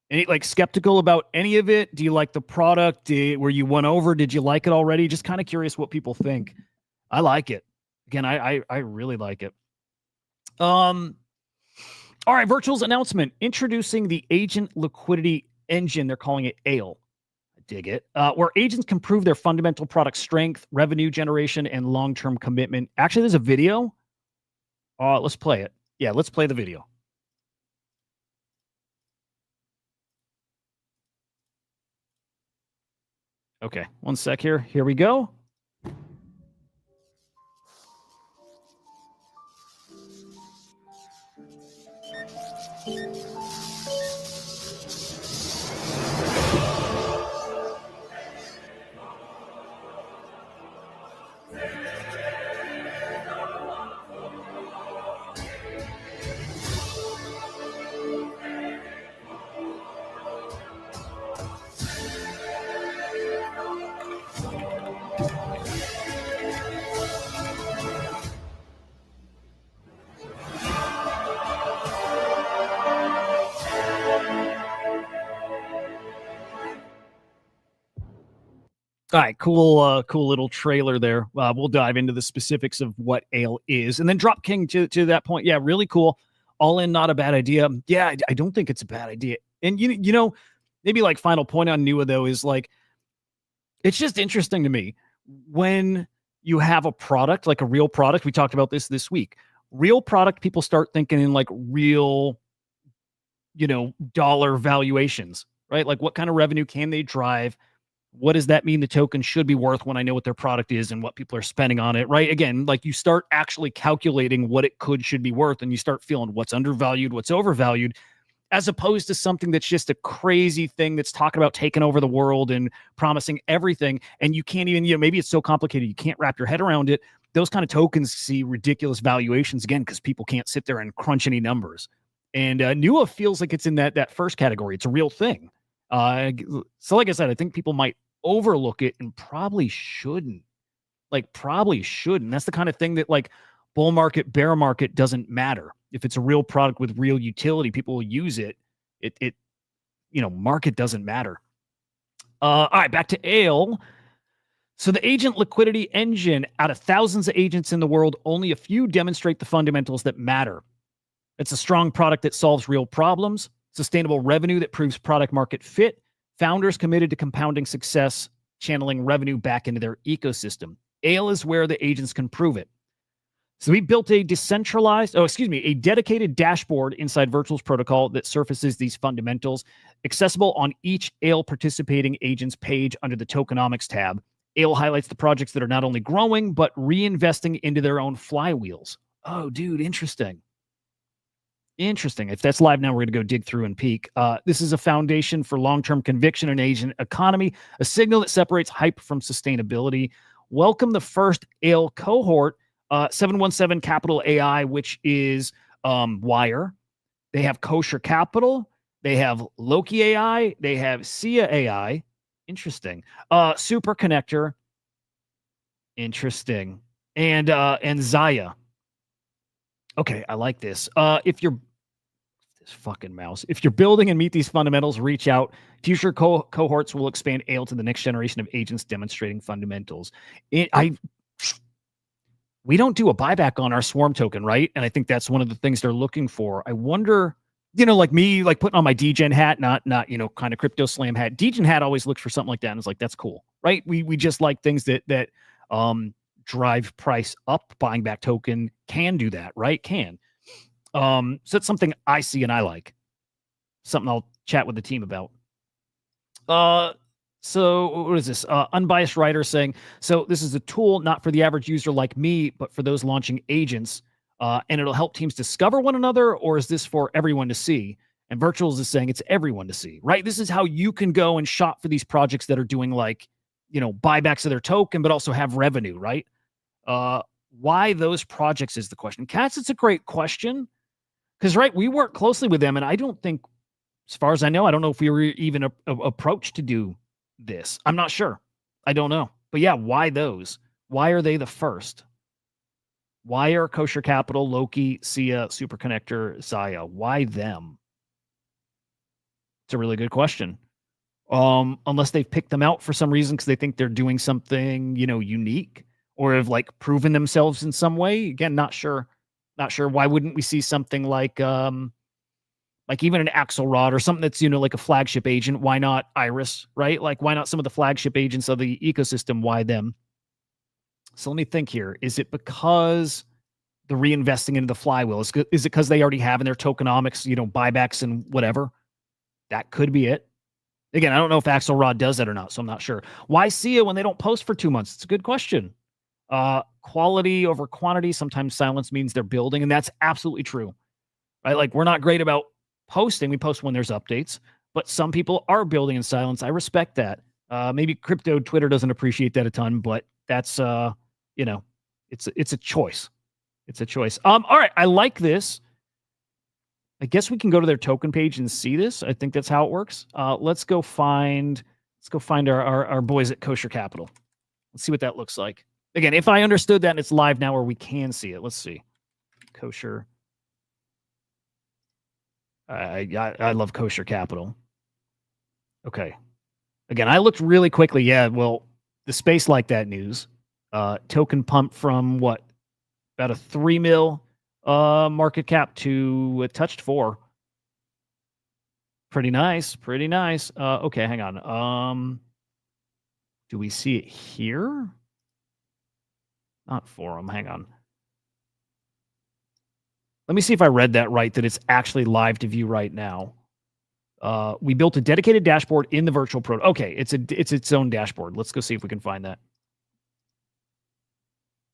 Any skeptical about any of it? Do you like the product? Were you won over? Did you like it already? Just kind of curious what people think. I like it. Again, I really like it. All right, virtuals announcement. Introducing the Agent Liquidity Engine. They're calling it ALE. Dig it. Where agents can prove their fundamental product strength, revenue generation, and long-term commitment. Actually, there's a video. Let's play it. Yeah, let's play the video. Okay, one sec here. Here we go. All right, cool little trailer there. We'll dive into the specifics of what ALE is, and then Drop King to that point. Yeah, really cool. all in, not a bad idea. Yeah, I don't think it's a bad idea. And you know, maybe like final point on Nuwa though is like, it's just interesting to me when you have a product, like a real product. We talked about this week. Real product, people start thinking in like real, dollar valuations, right? Like what kind of revenue can they drive? What does that mean the token should be worth when I know what their product is and what people are spending on it, right? Again, like you start actually calculating what it should be worth, and you start feeling what's undervalued, what's overvalued, as opposed to something that's just a crazy thing that's talking about taking over the world and promising everything. And you can't even, maybe it's so complicated, you can't wrap your head around it. Those kind of tokens see ridiculous valuations again, because people can't sit there and crunch any numbers. And Nuwa feels like it's in that first category. It's a real thing. So like I said, I think people might overlook it and probably shouldn't. That's the kind of thing that like bull market, bear market doesn't matter. If it's a real product with real utility, people will use it. Market doesn't matter. All right, back to Ale. So the agent liquidity engine, out of thousands of agents in the world, only a few demonstrate the fundamentals that matter. It's a strong product that solves real problems, sustainable revenue that proves product market fit, founders committed to compounding success, channeling revenue back into their ecosystem. Ale is where the agents can prove it. So we built a dedicated dashboard inside Virtual's protocol that surfaces these fundamentals, accessible on each Ale participating agent's page under the tokenomics tab. Ale highlights the projects that are not only growing, but reinvesting into their own flywheels. Oh, dude, interesting. If that's live now, we're going to go dig through and peek. This is a foundation for long-term conviction in agent economy, a signal that separates hype from sustainability. Welcome the first Ale cohort, 717 Capital AI, which is Wire. They have Kosher Capital. They have Loki AI. They have Sia AI. Interesting. Super Connector. Interesting. And Zaya. Okay, I like this. If you're building and meet these fundamentals, reach out. Future cohorts will expand Ale to the next generation of agents demonstrating fundamentals. We don't do a buyback on our Swarm token, right? And I think that's one of the things they're looking for. I wonder, like me, like putting on my DGen hat, not kind of CryptoSlam hat. DGen hat always looks for something like that, and it's like, that's cool, right? We just like things that drive price up. Buying back token can do that, right? Can. So it's something I see and I like. Something I'll chat with the team about. So what is this? Unbiased writer saying, so this is a tool not for the average user like me, but for those launching agents, and it'll help teams discover one another, or is this for everyone to see? And Virtuals is saying it's everyone to see, right? This is how you can go and shop for these projects that are doing like, buybacks of their token, but also have revenue, right? Why those projects is the question. Katz, it's a great question. Because, right, we work closely with them, and I don't think, as far as I know, I don't know if we were even approached to do this. I'm not sure. I don't know. But yeah, why those? Why are they the first? Why are Kosher Capital, Loki, Sia, Super Connector, Zaya? Why them? It's a really good question. Unless they've picked them out for some reason because they think they're doing something, unique, or have like proven themselves in some way. Again, not sure. Not sure. Why wouldn't we see something like even an Axelrod or something that's, like a flagship agent? Why not Iris, right? Like, why not some of the flagship agents of the ecosystem? Why them? So let me think here. Is it because the reinvesting into the flywheel? Is it because they already have in their tokenomics, buybacks and whatever? That could be it. Again, I don't know if Axelrod does that or not, so I'm not sure. Why Sia when they don't post for 2 months? It's a good question. Quality over quantity. Sometimes silence means they're building, and that's absolutely true, right? Like, we're not great about posting. We post when there's updates, but some people are building in silence. I respect that. Maybe crypto Twitter doesn't appreciate that a ton, but that's it's a choice. It's a choice. All right, I like this. I guess we can go to their token page and see this. I think that's how it works. Let's go find our boys at Kosher Capital. Let's see what that looks like. Again, if I understood that and it's live now, or we can see it. Let's see. Kosher. I love Kosher Capital. Okay. Again, I looked really quickly. Yeah, well, the space like that news. Token pump from what? About a 3 mil Market cap to touched 4. Pretty nice. Pretty nice. Okay, hang on. Do we see it here? Not forum. Hang on. Let me see if I read that right, that it's actually live to view right now. We built a dedicated dashboard in the virtual pro. Okay, it's its own dashboard. Let's go see if we can find that.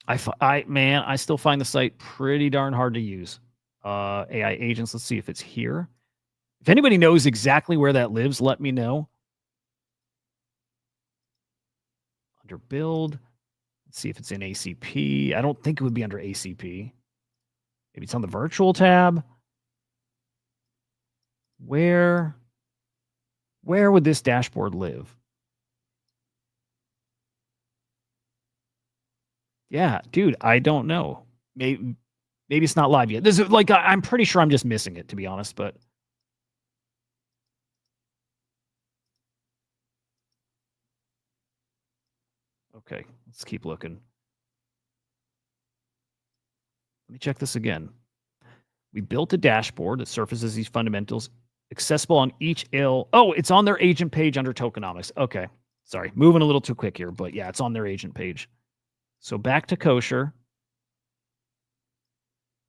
I still find the site pretty darn hard to use. AI agents. Let's see if it's here. If anybody knows exactly where that lives, let me know. Under build. Let's see if it's in ACP. I don't think it would be under ACP. Maybe it's on the virtual tab. Where would this dashboard live? Yeah, dude, I don't know. Maybe it's not live yet. This is like I'm pretty sure I'm just missing it, to be honest, but okay, let's keep looking. Let me check this again. We built a dashboard that surfaces these fundamentals, accessible on each ill. Oh, it's on their agent page under tokenomics. Okay, sorry, moving a little too quick here, but yeah, it's on their agent page. So back to kosher.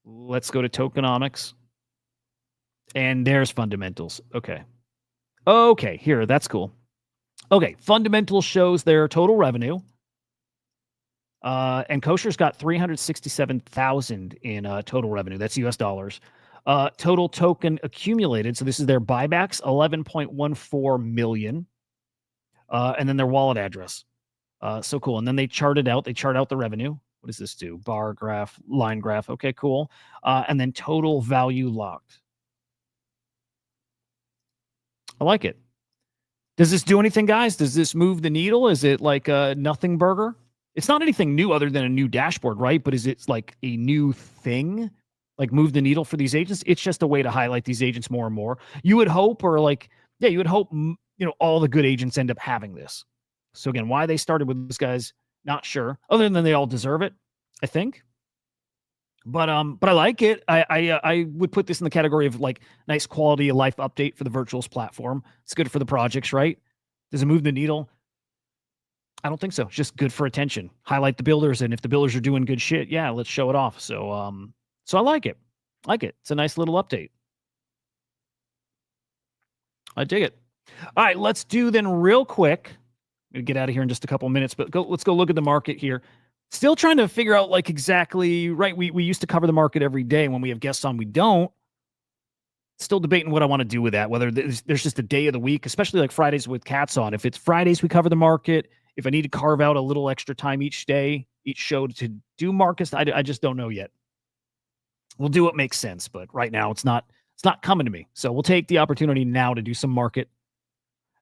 Let's go to tokenomics. And there's fundamentals. Okay. Okay, here, that's cool. Okay, fundamentals shows their total revenue. And kosher's got 367,000 in total revenue. That's US dollars. Total token accumulated. So this is their buybacks, 11.14 million. And then their wallet address. So cool. And then they chart it out. They chart out the revenue. What does this do? Bar graph, line graph. Okay, cool. And then total value locked. I like it. Does this do anything, guys? Does this move the needle? Is it like a nothing burger? It's not anything new other than a new dashboard, right? But is it like a new thing? Like move the needle for these agents? It's just a way to highlight these agents more and more. You would hope, or like, yeah, you would hope, all the good agents end up having this. So again, why they started with this guys, not sure. Other than they all deserve it, I think. But I like it. I would put this in the category of like nice quality of life update for the Virtuals platform. It's good for the projects, right? Does it move the needle? I don't think so. It's just good for attention. Highlight the builders, and if the builders are doing good shit, yeah, let's show it off. So I like it. It's a nice little update. I dig it. All right, let's do then real quick. I'm gonna get out of here in just a couple of minutes, but let's go look at the market here. Still trying to figure out like exactly right. We used to cover the market every day. When we have guests on, we don't. Still debating what I want to do with that. Whether there's just a day of the week, especially like Fridays with Cats on. If it's Fridays, we cover the market. If I need to carve out a little extra time each day, each show to do markets, I just don't know yet. We'll do what makes sense, but right now it's not coming to me. So we'll take the opportunity now to do some market.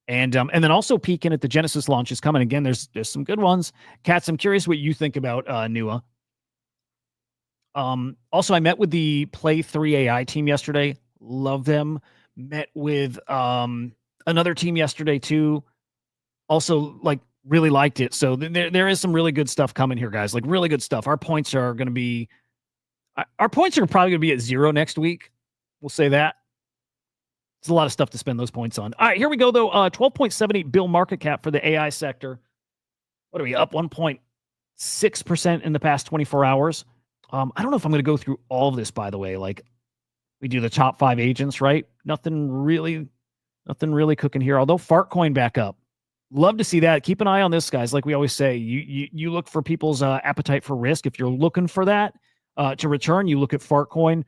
And then also peeking at the Genesis launches coming. Again, there's some good ones. Cats, I'm curious what you think about Nuwa. Also, I met with the Play 3 AI team yesterday. Love them. Met with another team yesterday too. Also, like, really liked it. So there is some really good stuff coming here, guys. Like, really good stuff. Our points are probably going to be at 0 next week. We'll say that. It's a lot of stuff to spend those points on. All right, here we go, though. 12.78 bill market cap for the AI sector. What are we, up 1.6% in the past 24 hours? I don't know if I'm going to go through all of this, by the way. Like, we do the top 5 agents, right? Nothing really cooking here, although Fartcoin back up. Love to see that. Keep an eye on this, guys. Like we always say, you look for people's appetite for risk. If you're looking for that to return, you look at Fartcoin.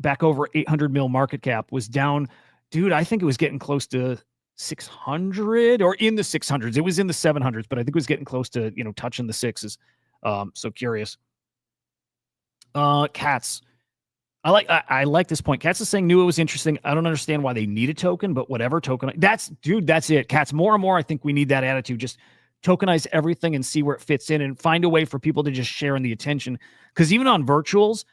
Back over 800 mil market cap, was down. Dude, I think it was getting close to 600 or in the 600s. It was in the 700s, but I think it was getting close to, touching the 6s. So curious. Cats. I like this point. Cats is saying Nuwa was interesting. I don't understand why they need a token, but whatever token. That's it. Cats, more and more, I think we need that attitude. Just tokenize everything and see where it fits in and find a way for people to just share in the attention. Because even on virtuals,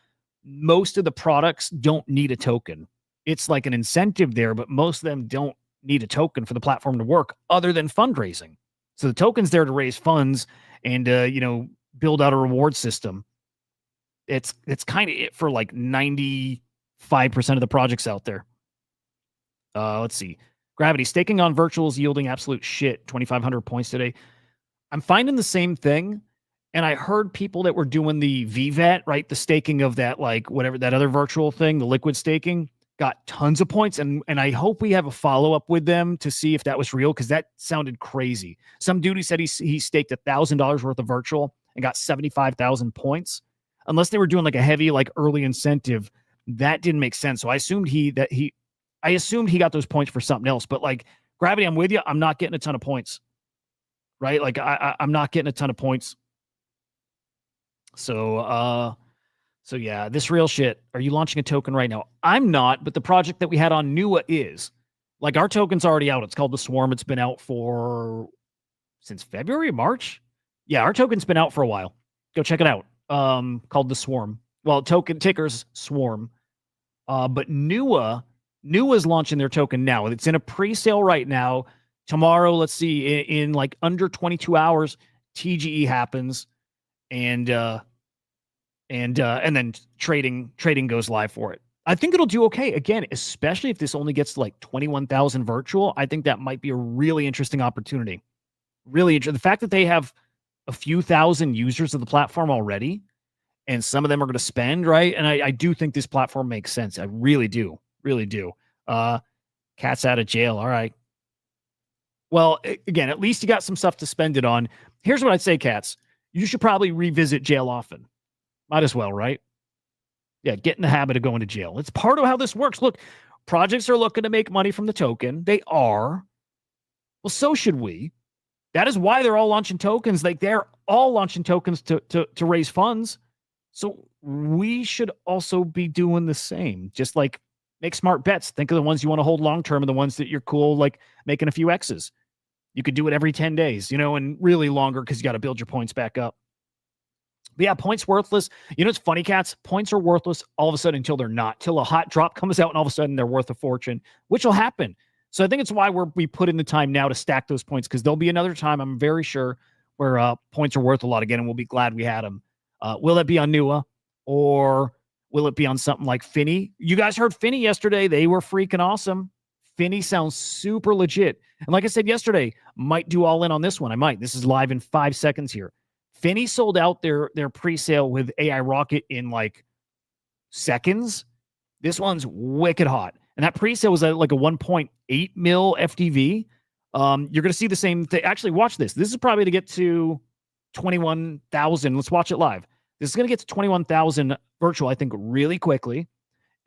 most of the products don't need a token. It's like an incentive there, but most of them don't need a token for the platform to work other than fundraising. So the token's there to raise funds and, build out a reward system. it's kind of it for like 95% of the projects out there. Let's see. Gravity staking on virtuals yielding absolute shit. 2,500 points today. I'm finding the same thing. And I heard people that were doing the VVAT, right? The staking of that, like whatever, that other virtual thing, the liquid staking, got tons of points. And I hope we have a follow-up with them to see if that was real, because that sounded crazy. Some dude, he said he staked $1,000 worth of virtual and got 75,000 points. Unless they were doing like a heavy, like early incentive, that didn't make sense. So I assumed he got those points for something else. But like Gravity, I'm with you. I'm not getting a ton of points, right? Like I'm not getting a ton of points. So yeah, this real shit. Are you launching a token right now? I'm not, but the project that we had on Nuwa is. Like, our token's already out. It's called the Swarm. It's been out since February, March. Yeah, our token's been out for a while. Go check it out. Called the Swarm. Well, ticker's Swarm. But Nuwa's launching their token now. It's in a pre-sale right now. Tomorrow, let's see, in like under 22 hours, TGE happens. And then trading goes live for it. I think it'll do okay. Again, especially if this only gets to like 21,000 virtual, I think that might be a really interesting opportunity. Really interesting. The fact that they have a few thousand users of the platform already, and some of them are going to spend, right? And I do think this platform makes sense. I really do. Really do. Cat's out of jail. All right. Well, again, at least you got some stuff to spend it on. Here's what I'd say, Cats. You should probably revisit jail often. Might as well, right? Yeah, get in the habit of going to jail. It's part of how this works. Look, projects are looking to make money from the token. They are. Well, so should we. That is why they're all launching tokens. Like, they're all launching tokens to raise funds. So we should also be doing the same. Just like make smart bets. Think of the ones you want to hold long-term and the ones that you're cool, like making a few X's. You could do it every 10 days, and really longer because you got to build your points back up. But yeah, points worthless. It's funny, Cats. Points are worthless all of a sudden until they're not. Till a hot drop comes out and all of a sudden they're worth a fortune, which will happen. So I think it's why we put in the time now to stack those points, because there'll be another time, I'm very sure, where points are worth a lot again, and we'll be glad we had them. Will it be on Nuwa, or will it be on something like Finny? You guys heard Finny yesterday. They were freaking awesome. Finny sounds super legit. And like I said yesterday, might do all in on this one. I might. This is live in 5 seconds here. Finny sold out their pre-sale with AI Rocket in like seconds. This one's wicked hot. And that pre-sale was like a 1.8 mil FDV. You're going to see the same thing. Actually, watch this. This is probably to get to 21,000. Let's watch it live. This is going to get to 21,000 virtual, I think, really quickly.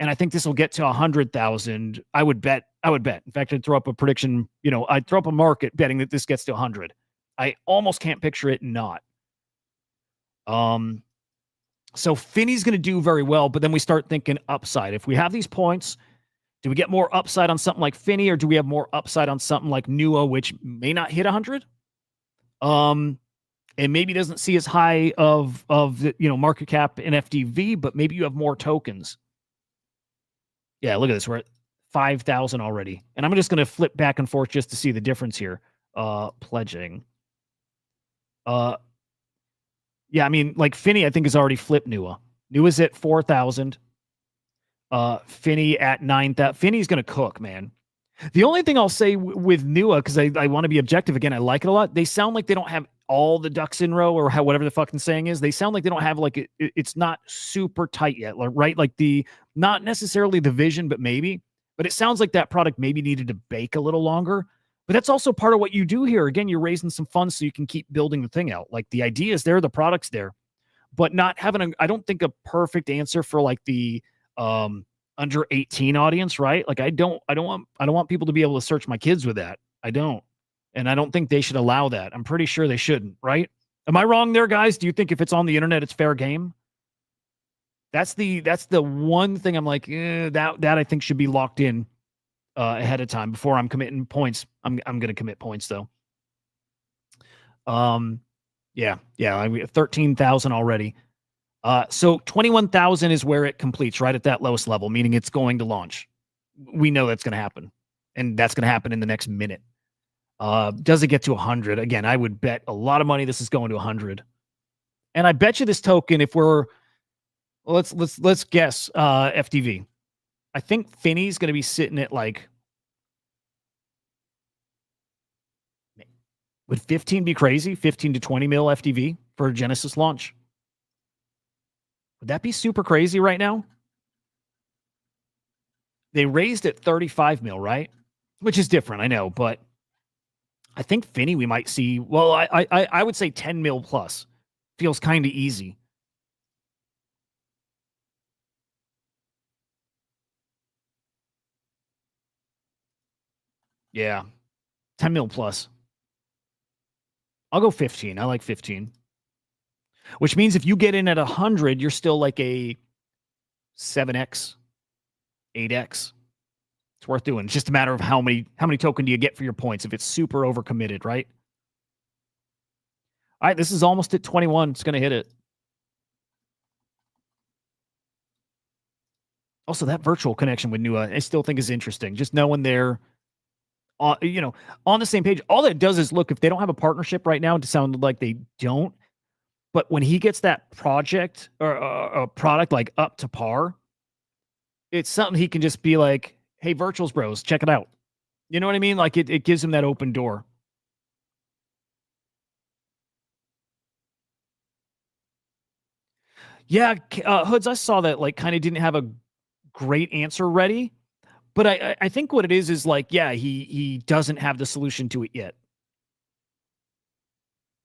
And I think this will get to 100,000. I would bet. In fact, I'd throw up a prediction. I'd throw up a market betting that this gets to 100. I almost can't picture it not. So Finny's going to do very well, but then we start thinking upside. If we have these points, do we get more upside on something like Finny, or do we have more upside on something like Nuwa, which may not hit 100? And maybe doesn't see as high of the, market cap in FDV, but maybe you have more tokens. Yeah, look at this. We're at 5,000 already. And I'm just going to flip back and forth just to see the difference here. Pledging. Yeah, I mean, like Finny, I think, has already flipped Nuwa. Nuwa's at 4,000. Finny at 9,000. Finny's going to cook, man. The only thing I'll say with Nuwa, because I want to be objective again, I like it a lot. They sound like they don't have all the ducks in row, or whatever the fucking saying is. They sound like they don't have like it's not super tight yet, right? Like not necessarily the vision, but maybe. But it sounds like that product maybe needed to bake a little longer. But that's also part of what you do here. Again, you're raising some funds so you can keep building the thing out. Like, the idea is there, the product's there, but not having I don't think a perfect answer for like the under 18 audience, right? Like, I don't want people to be able to search my kids with that. I don't. And I don't think they should allow that. I'm pretty sure they shouldn't, right? Am I wrong there, guys? Do you think if it's on the internet, it's fair game? That's the one thing I'm like, that I think should be locked in ahead of time before I'm committing points. I'm going to commit points though. Yeah. We have 13,000 already. So 21,000 is where it completes, right at that lowest level, meaning it's going to launch. We know that's going to happen, and that's going to happen in the next minute. Does it get to 100? Again, I would bet a lot of money this is going to 100. And I bet you this token, if we're Well, let's guess FTV. I think Finney's going to be sitting at like, would 15 be crazy? 15 to 20 mil FTV for a Genesis launch? Would that be super crazy right now? They raised at 35 mil, right? Which is different, I know, but I think Finney we might see. Well, I would say 10 mil plus. Feels kind of easy. Yeah. 10 mil plus. I'll go 15. I like 15. Which means if you get in at 100, you're still like a 7x, 8x. It's worth doing. It's just a matter of how many token do you get for your points if it's super overcommitted, right? All right, this is almost at 21. It's going to hit it. Also, that virtual connection with Nuwa, I still think is interesting. Just knowing they're, on the same page. All that does is look, if they don't have a partnership right now, to sound like they don't. But when he gets that project or a product like up to par, it's something he can just be like, hey, Virtuals Bros, check it out. You know what I mean? Like it gives him that open door. Yeah, Hoods, I saw that like kind of didn't have a great answer ready. But I think what it is like, yeah, he doesn't have the solution to it yet.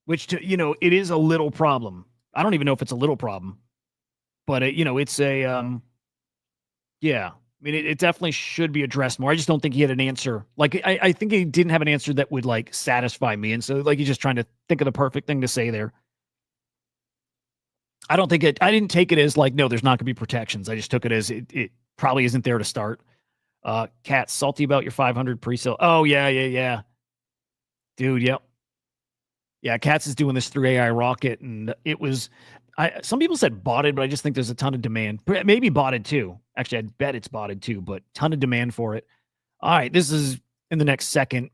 Which, it is a little problem. I don't even know if it's a little problem. But, it's a, yeah. I mean, it definitely should be addressed more. I just don't think he had an answer. Like, I think he didn't have an answer that would, like, satisfy me. And so, like, he's just trying to think of the perfect thing to say there. I didn't take it as, like, no, there's not going to be protections. I just took it as it probably isn't there to start. Cat, salty about your 500 pre-sale. Oh, yeah. Dude, yep. Yeah, Cats is doing this through AI Rocket, and it was, some people said botted, but I just think there's a ton of demand. Maybe botted too. Actually, I'd bet it's botted too, but ton of demand for it. All right, this is in the next second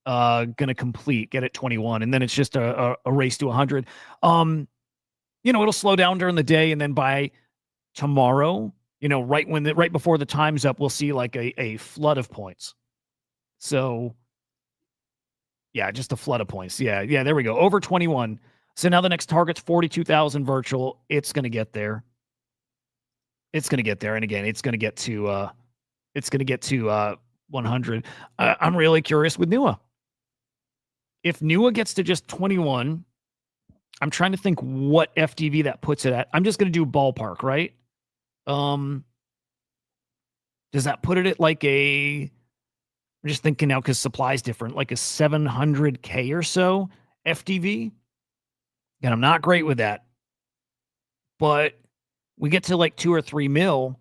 going to complete, get it 21, and then it's just a race to 100. It'll slow down during the day, and then by tomorrow, right before the time's up, we'll see like a flood of points. So yeah, just a flood of points. Yeah, there we go. Over 21. So now the next target's 42,000 virtual. It's going to get there. It's going to get there. And again, it's going to get to 100. I'm really curious with Nuwa. If Nuwa gets to just 21, I'm trying to think what FTV that puts it at. I'm just going to do ballpark, right? Does that put it at like I'm just thinking now because supply is different, like a 700K or so FTV. And I'm not great with that. But we get to like 2 or 3 mil,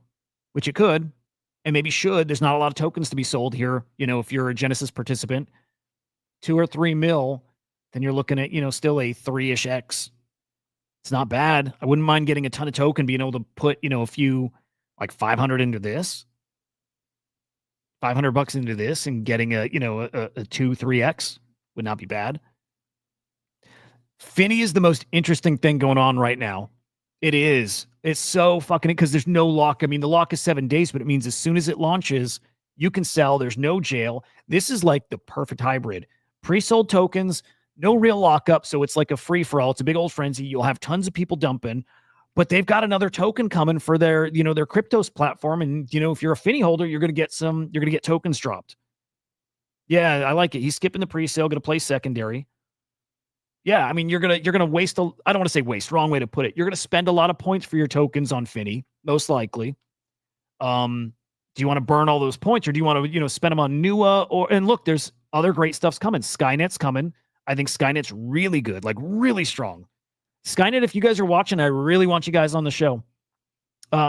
which it could, and maybe should. There's not a lot of tokens to be sold here. If you're a Genesis participant, 2 or 3 mil, then you're looking at, still a 3-ish X. It's not bad. I wouldn't mind getting a ton of token, being able to put, a few, like 500 into this. $500 into this and getting a 2-3x would not be bad. Finney is the most interesting thing going on right now. It is. It's so fucking, because there's no lock. I mean, the lock is 7 days, but it means as soon as it launches, you can sell. There's no jail. This is like the perfect hybrid. Pre-sold tokens, no real lockup. So it's like a free for all. It's a big old frenzy. You'll have tons of people dumping. But they've got another token coming for their Cryptos platform. And, if you're a Finney holder, you're going to get tokens dropped. Yeah, I like it. He's skipping the pre-sale, going to play secondary. Yeah, I mean, you're going to waste, I don't want to say waste, wrong way to put it. You're going to spend a lot of points for your tokens on Finney, most likely. Do you want to burn all those points, or do you want to, spend them on Nuwa? And look, there's other great stuff's coming. Skynet's coming. I think Skynet's really good, like really strong. Skynet, if you guys are watching, I really want you guys on the show.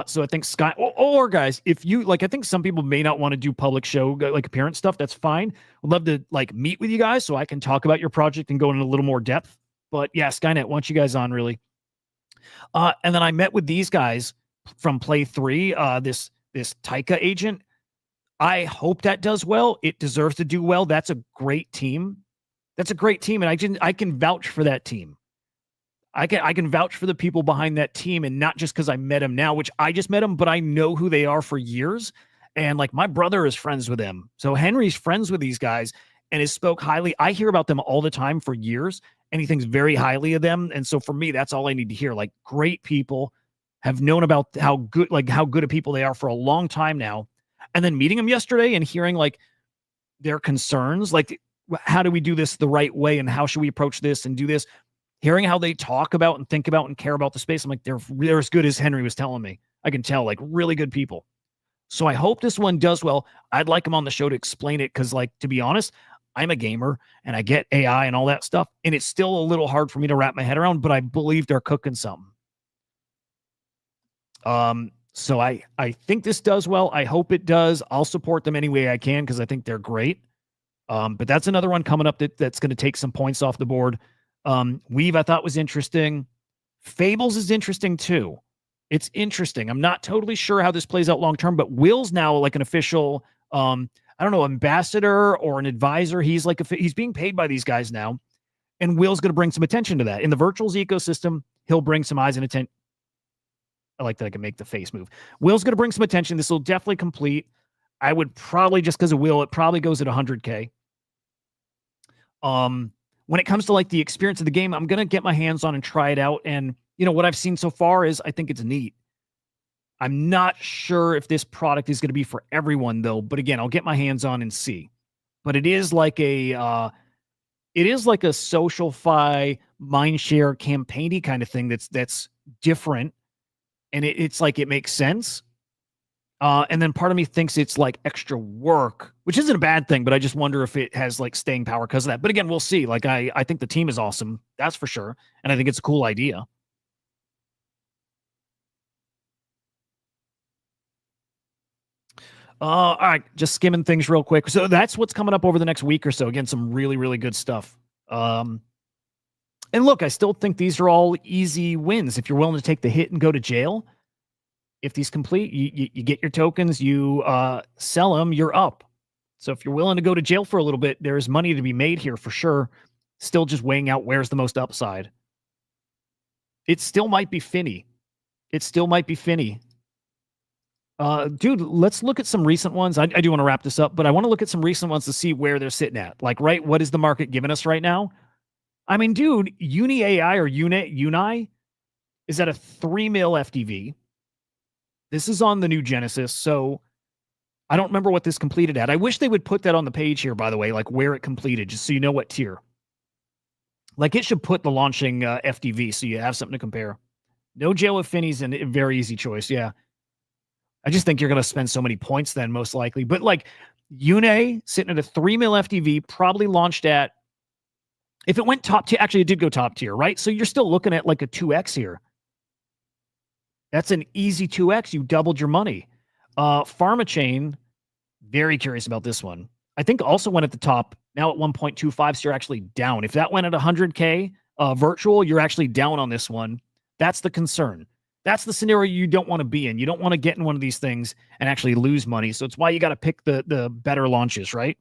So I think or guys, if you like, I think some people may not want to do public show, like appearance stuff. That's fine. I'd love to like meet with you guys so I can talk about your project and go into a little more depth. But yeah, Skynet, want you guys on really. And then I met with these guys from Play 3, this Taika agent. I hope that does well. It deserves to do well. That's a great team. And I can vouch for that team. I can vouch for the people behind that team, and not just because I met him now, which I just met him, but I know who they are for years. And like my brother is friends with them. So Henry's friends with these guys and has spoke highly. I hear about them all the time for years, and he thinks very highly of them. And so for me, that's all I need to hear. Like great people, have known about how good of people they are for a long time now. And then meeting them yesterday and hearing like their concerns, like how do we do this the right way and how should we approach this and do this? Hearing how they talk about and think about and care about the space, I'm like, they're as good as Henry was telling me. I can tell, like, really good people. So I hope this one does well. I'd like him on the show to explain it because, like, to be honest, I'm a gamer and I get AI and all that stuff, and it's still a little hard for me to wrap my head around, but I believe they're cooking something. So I think this does well. I hope it does. I'll support them any way I can because I think they're great. But that's another one coming up that's going to take some points off the board. Weave, I thought was interesting. Fables is interesting too. It's interesting. I'm not totally sure how this plays out long term, but Will's now like an official, I don't know, ambassador or an advisor. He's like he's being paid by these guys now, and Will's going to bring some attention to that in the virtuals ecosystem. He'll bring some eyes and attention. I like that I can make the face move. Will's going to bring some attention. This will definitely complete. I would probably, just because of Will, it probably goes at 100K. When it comes to like the experience of the game, I'm going to get my hands on and try it out. And, you know, what I've seen so far is I think it's neat. I'm not sure if this product is going to be for everyone though, but again, I'll get my hands on and see. But it is like a social-fi mindshare campaign-y kind of thing that's different. And it's like, it makes sense. And then part of me thinks it's like extra work, which isn't a bad thing, but I just wonder if it has like staying power because of that. But again, we'll see. Like I think the team is awesome. That's for sure. And I think it's a cool idea. All right, just skimming things real quick. So that's what's coming up over the next week or so. Again, some really, really good stuff. And look, I still think these are all easy wins. If you're willing to take the hit and go to jail, if these complete, you get your tokens, you sell them, you're up. So if you're willing to go to jail for a little bit, there's money to be made here for sure. Still just weighing out where's the most upside. It still might be Finny. Dude, let's look at some recent ones. I do want to wrap this up, but I want to look at some recent ones to see where they're sitting at. Like, right, what is the market giving us right now? I mean, dude, Uni AI or Uni is at a 3 mil FDV. This is on the new Genesis, so I don't remember what this completed at. I wish they would put that on the page here, by the way, like where it completed, just so you know what tier. Like it should put the launching FDV so you have something to compare. No jail with Finny's and a very easy choice, yeah. I just think you're going to spend so many points then, most likely. But like Uni sitting at a 3 mil FDV, probably launched at, if it went top tier, actually it did go top tier, right? So you're still looking at like a 2x here. That's an easy 2x. You doubled your money. PharmaChain, very curious about this one. I think also went at the top, now at 1.25, so you're actually down. If that went at 100K virtual, you're actually down on this one. That's the concern. That's the scenario you don't want to be in. You don't want to get in one of these things and actually lose money. So it's why you got to pick the better launches, right?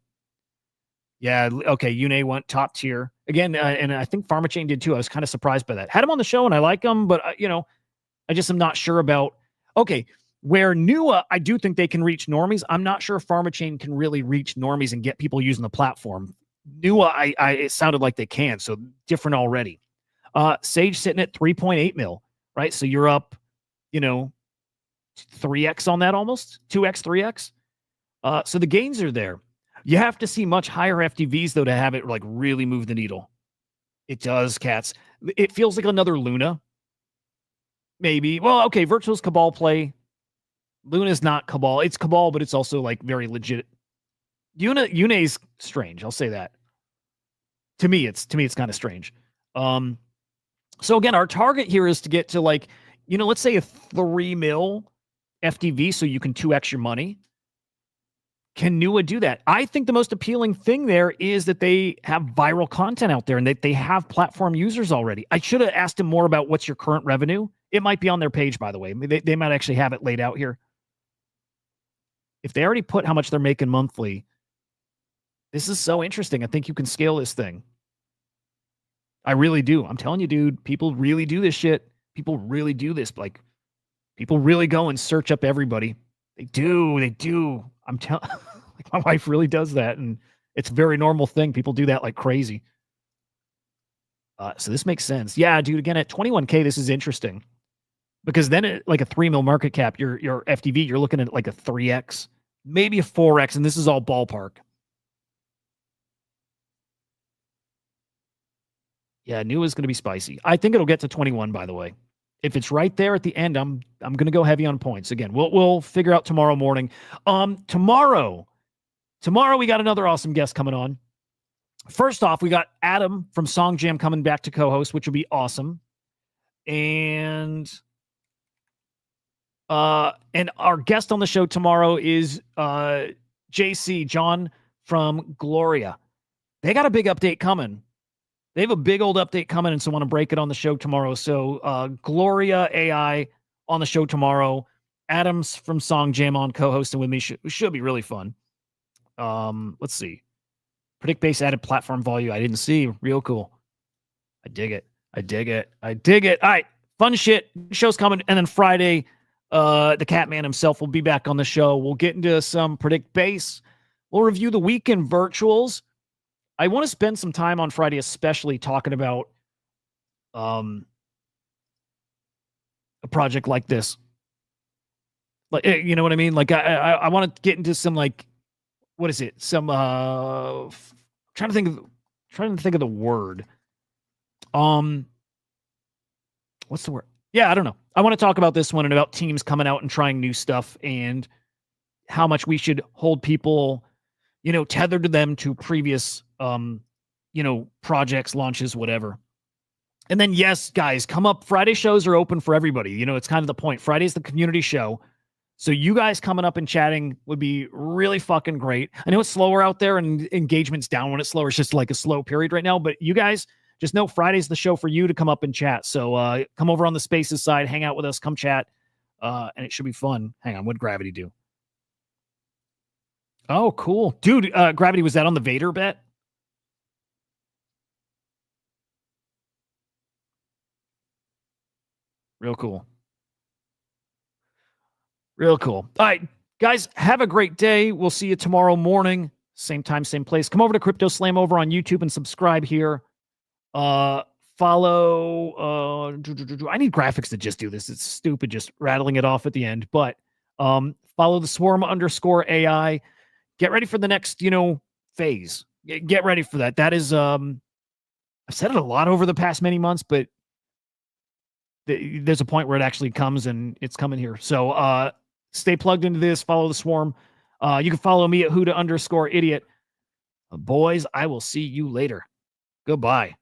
Yeah, okay, Uni went top tier. Again, and I think PharmaChain did too. I was kind of surprised by that. Had him on the show, and I like him, but, you know, I just am not sure about, okay, where Nuwa, I do think they can reach normies. I'm not sure if PharmaChain can really reach normies and get people using the platform. Nuwa, it sounded like they can, so different already. Sage sitting at 3.8 mil, right? So you're up, you know, 3x on that almost, 2x, 3x. So the gains are there. You have to see much higher FTVs, though, to have it like really move the needle. It does, cats. It feels like another Luna. Maybe. Well, okay, Virtual's Cabal play. Luna's not Cabal. It's Cabal, but it's also like very legit. Yune's strange. I'll say that. To me, it's kind of strange. So again, our target here is to get to like, you know, let's say a 3 mil FTV so you can 2x your money. Can Nuwa do that? I think the most appealing thing there is that they have viral content out there and that they have platform users already. I should have asked him more about what's your current revenue. It might be on their page, by the way. They might actually have it laid out here. If they already put how much they're making monthly, this is so interesting. I think you can scale this thing. I really do. I'm telling you, dude, people really do this shit. People really do this. Like, people really go and search up everybody. They do. They do. I'm telling like, my wife really does that. And it's a very normal thing. People do that like crazy. So this makes sense. Yeah, dude, again, at 21K, this is interesting. Because then at like a 3 mil market cap, your FTV, you're looking at like a 3x, maybe a 4x, and this is all ballpark. Yeah, Nuwa is going to be spicy. I think it'll get to 21, by the way. If it's right there at the end, I'm going to go heavy on points. Again, we'll figure out tomorrow morning. Tomorrow we got another awesome guest coming on. First off, we got Adam from Song Jam coming back to co-host, which will be awesome. And our guest on the show tomorrow is JC, John from Gloria. They got a big update coming. They have a big old update coming, and so I want to break it on the show tomorrow. So Gloria AI on the show tomorrow. Adams from Song Jam on co-hosting with me. Should be really fun. Let's see. Predict base added platform volume. I didn't see. Real cool. I dig it. I dig it. I dig it. All right. Fun shit. Show's coming. And then Friday, the Catman himself will be back on the show. We'll get into some Predict Base. We'll review the weekend virtuals. I want to spend some time on Friday, especially talking about a project like this. Like, you know what I mean? Like, I want to get into some, like, what is it? Some trying to think of the word. What's the word? Yeah, I don't know. I want to talk about this one and about teams coming out and trying new stuff and how much we should hold people, tethered to them to previous projects, launches, whatever. And then, yes, guys, come up. Friday shows are open for everybody. It's kind of the point. Friday's the community show. So you guys coming up and chatting would be really fucking great. I know it's slower out there and engagement's down when it's slower. It's just like a slow period right now. But you guys just know Friday's the show for you to come up and chat. So come over on the Spaces side, hang out with us, come chat, and it should be fun. Hang on, what'd Gravity do? Oh, cool. Dude, Gravity, was that on the Vader bet? Real cool. Real cool. All right, guys, have a great day. We'll see you tomorrow morning. Same time, same place. Come over to CryptoSlam over on YouTube and subscribe here. Follow. I need graphics to just do this. It's stupid just rattling it off at the end. But follow the Swarm_AI. Get ready for the next, phase. Get ready for that. That is, I've said it a lot over the past many months, but there's a point where it actually comes, and it's coming here. So stay plugged into this. Follow the Swarm. You can follow me at Hudah_idiot. Boys, I will see you later. Goodbye.